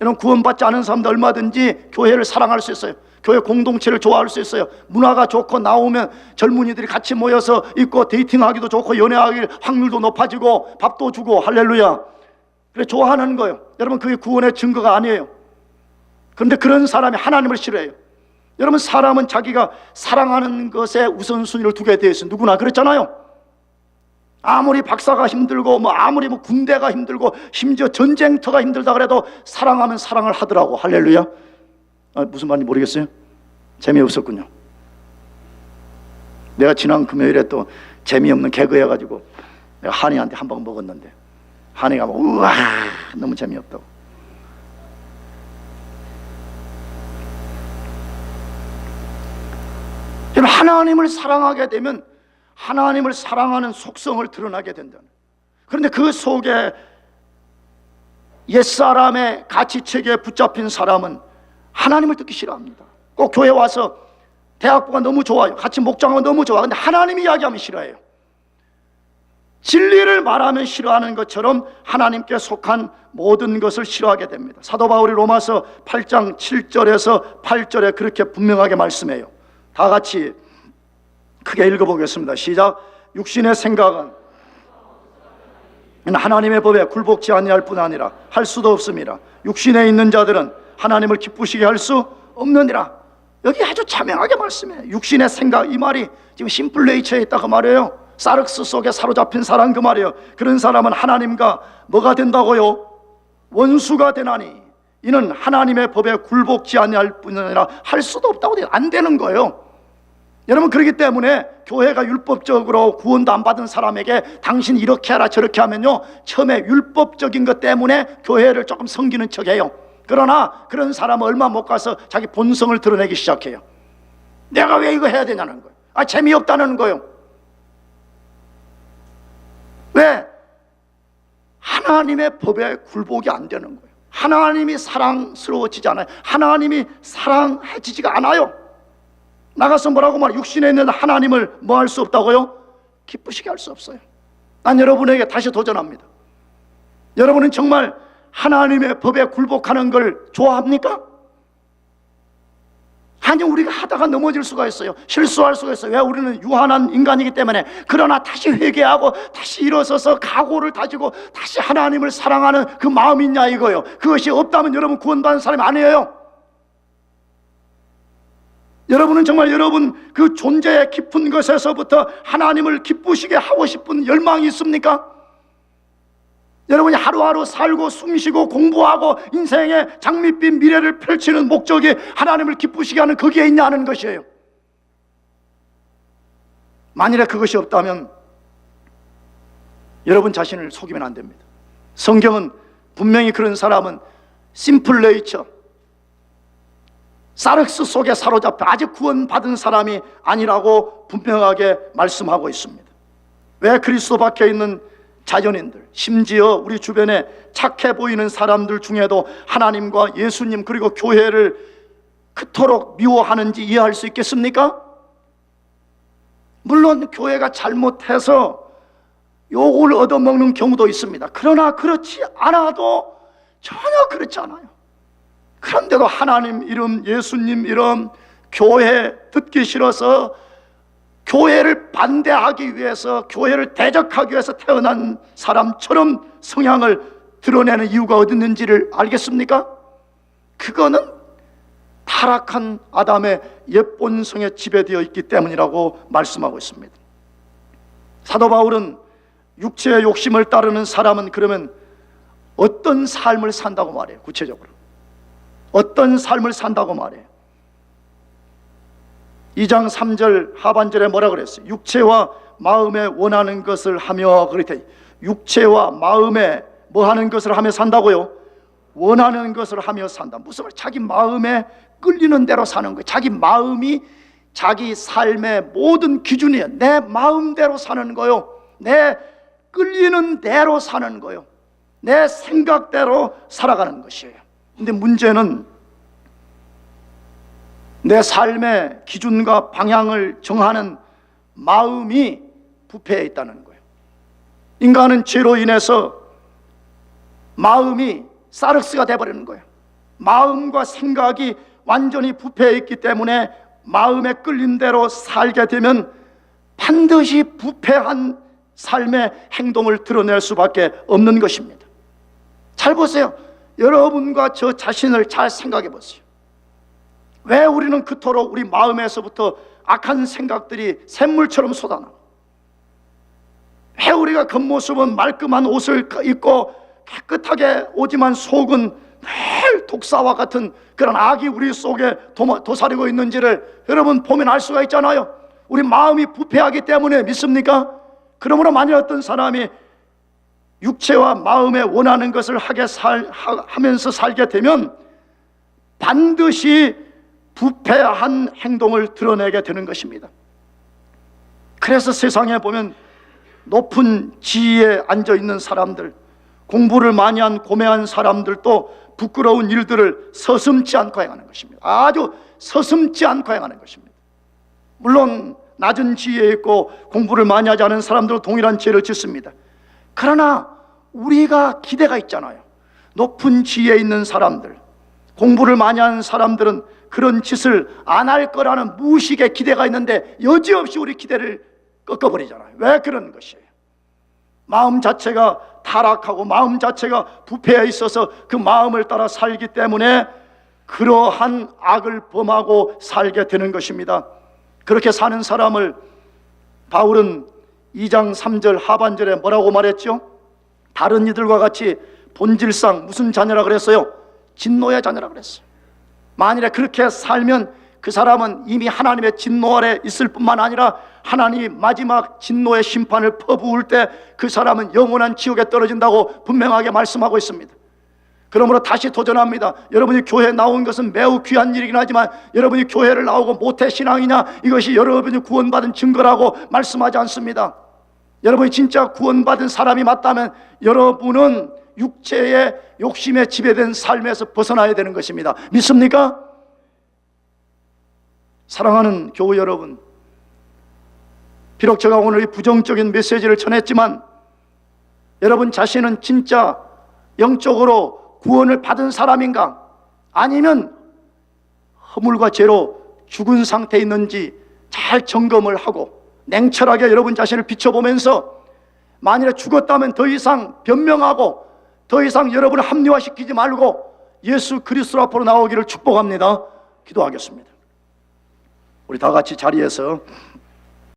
여러분 구원받지 않은 사람도 얼마든지 교회를 사랑할 수 있어요. 교회 공동체를 좋아할 수 있어요. 문화가 좋고 나오면 젊은이들이 같이 모여서 있고 데이팅하기도 좋고 연애하기 확률도 높아지고 밥도 주고 할렐루야. 그래 좋아하는 거예요. 여러분 그게 구원의 증거가 아니에요. 그런데 그런 사람이 하나님을 싫어해요. 여러분 사람은 자기가 사랑하는 것에 우선순위를 두게 되어 있어요. 누구나 그렇잖아요. 아무리 박사가 힘들고 아무리 군대가 힘들고 심지어 전쟁터가 힘들다 그래도 사랑하면 사랑을 하더라고. 할렐루야. 무슨 말인지 모르겠어요? 재미없었군요. 내가 지난 금요일에 또 재미없는 개그 해가지고 내가 한이한테 한 방 먹었는데 한이가 우와 너무 재미없다고. 하나님을 사랑하게 되면 하나님을 사랑하는 속성을 드러나게 된다는. 그런데 그 속에 옛사람의 가치체계에 붙잡힌 사람은 하나님을 듣기 싫어합니다. 꼭 교회 와서 대학부가 너무 좋아요. 같이 목장하면 너무 좋아. 근데 하나님 이야기하면 싫어해요. 진리를 말하면 싫어하는 것처럼 하나님께 속한 모든 것을 싫어하게 됩니다. 사도 바울이 로마서 8장 7절에서 8절에 그렇게 분명하게 말씀해요. 다 같이 크게 읽어보겠습니다. 시작. 육신의 생각은 하나님의 법에 굴복지 아니할 뿐 아니라 할 수도 없습니다. 육신에 있는 자들은 하나님을 기쁘시게 할 수 없느니라. 여기 아주 자명하게 말씀해요. 육신의 생각, 이 말이 지금 심플 네이처에 있다고 말해요. 사륵스 속에 사로잡힌 사람 그 말이에요. 그런 사람은 하나님과 뭐가 된다고요? 원수가 되나니 이는 하나님의 법에 굴복지 아니할 뿐 아니라 할 수도 없다고 돼요. 안 되는 거예요. 여러분, 그렇기 때문에 교회가 율법적으로 구원도 안 받은 사람에게 당신 이렇게 하라 저렇게 하면요, 처음에 율법적인 것 때문에 교회를 조금 섬기는 척해요. 그러나 그런 사람은 얼마 못 가서 자기 본성을 드러내기 시작해요. 내가 왜 이거 해야 되냐는 거예요. 재미없다는 거예요. 왜? 하나님의 법에 굴복이 안 되는 거예요. 하나님이 사랑스러워지지 않아요. 하나님이 사랑해지지가 않아요. 나가서 뭐라고 말해요? 육신에 있는 하나님을 뭐 할 수 없다고요? 기쁘시게 할 수 없어요. 난 여러분에게 다시 도전합니다. 여러분은 정말 하나님의 법에 굴복하는 걸 좋아합니까? 아니, 우리가 하다가 넘어질 수가 있어요. 실수할 수가 있어요. 왜? 우리는 유한한 인간이기 때문에. 그러나 다시 회개하고 다시 일어서서 각오를 다지고 다시 하나님을 사랑하는 그 마음이 있냐 이거예요. 그것이 없다면 여러분 구원받은 사람이 아니에요. 여러분은 정말 여러분 그 존재의 깊은 것에서부터 하나님을 기쁘시게 하고 싶은 열망이 있습니까? 여러분이 하루하루 살고 숨쉬고 공부하고 인생의 장밋빛 미래를 펼치는 목적이 하나님을 기쁘시게 하는 거기에 있냐는 것이에요. 만일에 그것이 없다면 여러분 자신을 속이면 안 됩니다. 성경은 분명히 그런 사람은 심플 네이처, 사륵스 속에 사로잡혀 아직 구원받은 사람이 아니라고 분명하게 말씀하고 있습니다. 왜? 그리스도 밖에 있는 자연인들, 심지어 우리 주변에 착해 보이는 사람들 중에도 하나님과 예수님 그리고 교회를 그토록 미워하는지 이해할 수 있겠습니까? 물론 교회가 잘못해서 욕을 얻어먹는 경우도 있습니다. 그러나 그렇지 않아도 전혀 그렇지 않아요. 그런데도 하나님 이름, 예수님 이름, 교회 듣기 싫어서 교회를 반대하기 위해서, 교회를 대적하기 위해서 태어난 사람처럼 성향을 드러내는 이유가 어디 있는지를 알겠습니까? 그거는 타락한 아담의 옛 본성에 지배되어 있기 때문이라고 말씀하고 있습니다. 사도 바울은 육체의 욕심을 따르는 사람은 그러면 어떤 삶을 산다고 말해요? 구체적으로 어떤 삶을 산다고 말해요? 2장 3절 하반절에 뭐라 그랬어요? 육체와 마음에 원하는 것을 하며, 그랬더니 육체와 마음에 뭐 하는 것을 하며 산다고요? 원하는 것을 하며 산다. 무슨 말? 자기 마음에 끌리는 대로 사는 거예요. 자기 마음이 자기 삶의 모든 기준이에요. 내 마음대로 사는 거예요. 내 끌리는 대로 사는 거예요. 내 생각대로 살아가는 것이에요. 근데 문제는 내 삶의 기준과 방향을 정하는 마음이 부패해 있다는 거예요. 인간은 죄로 인해서 마음이 사륵스가 되어버리는 거예요. 마음과 생각이 완전히 부패해 있기 때문에 마음에 끌린 대로 살게 되면 반드시 부패한 삶의 행동을 드러낼 수밖에 없는 것입니다. 잘 보세요. 여러분과 저 자신을 잘 생각해 보세요. 왜 우리는 그토록 우리 마음에서부터 악한 생각들이 샘물처럼 쏟아나요? 왜 우리가 겉모습은 말끔한 옷을 입고 깨끗하게 오지만 속은 늘 독사와 같은 그런 악이 우리 속에 도사리고 있는지를 여러분 보면 알 수가 있잖아요. 우리 마음이 부패하기 때문에 믿습니까? 그러므로 만일 어떤 사람이 육체와 마음에 원하는 것을 하면서 살게 되면 반드시 부패한 행동을 드러내게 되는 것입니다. 그래서 세상에 보면 높은 지위에 앉아있는 사람들, 공부를 많이 한 고매한 사람들도 부끄러운 일들을 서슴지 않고 행하는 것입니다. 아주 서슴지 않고 행하는 것입니다. 물론 낮은 지혜에 있고 공부를 많이 하지 않은 사람들도 동일한 죄를 짓습니다. 그러나 우리가 기대가 있잖아요. 높은 지혜에 있는 사람들, 공부를 많이 하는 사람들은 그런 짓을 안 할 거라는 무의식의 기대가 있는데 여지없이 우리 기대를 꺾어버리잖아요. 왜 그런 것이에요? 마음 자체가 타락하고 마음 자체가 부패해 있어서 그 마음을 따라 살기 때문에 그러한 악을 범하고 살게 되는 것입니다. 그렇게 사는 사람을 바울은 2장 3절 하반절에 뭐라고 말했죠? 다른 이들과 같이 본질상 무슨 자녀라 그랬어요? 진노의 자녀라 그랬어요. 만일에 그렇게 살면 그 사람은 이미 하나님의 진노 아래 있을 뿐만 아니라 하나님이 마지막 진노의 심판을 퍼부을 때 그 사람은 영원한 지옥에 떨어진다고 분명하게 말씀하고 있습니다. 그러므로 다시 도전합니다. 여러분이 교회에 나온 것은 매우 귀한 일이긴 하지만 여러분이 교회를 나오고 모태신앙이냐, 이것이 여러분이 구원받은 증거라고 말씀하지 않습니다. 여러분이 진짜 구원받은 사람이 맞다면 여러분은 육체의 욕심에 지배된 삶에서 벗어나야 되는 것입니다. 믿습니까? 사랑하는 교우 여러분, 비록 제가 오늘 이 부정적인 메시지를 전했지만 여러분 자신은 진짜 영적으로 구원을 받은 사람인가? 아니면 허물과 죄로 죽은 상태에 있는지 잘 점검을 하고 냉철하게 여러분 자신을 비춰보면서 만일에 죽었다면 더 이상 변명하고 더 이상 여러분을 합리화시키지 말고 예수 그리스도 앞으로 나오기를 축복합니다. 기도하겠습니다. 우리 다 같이 자리에서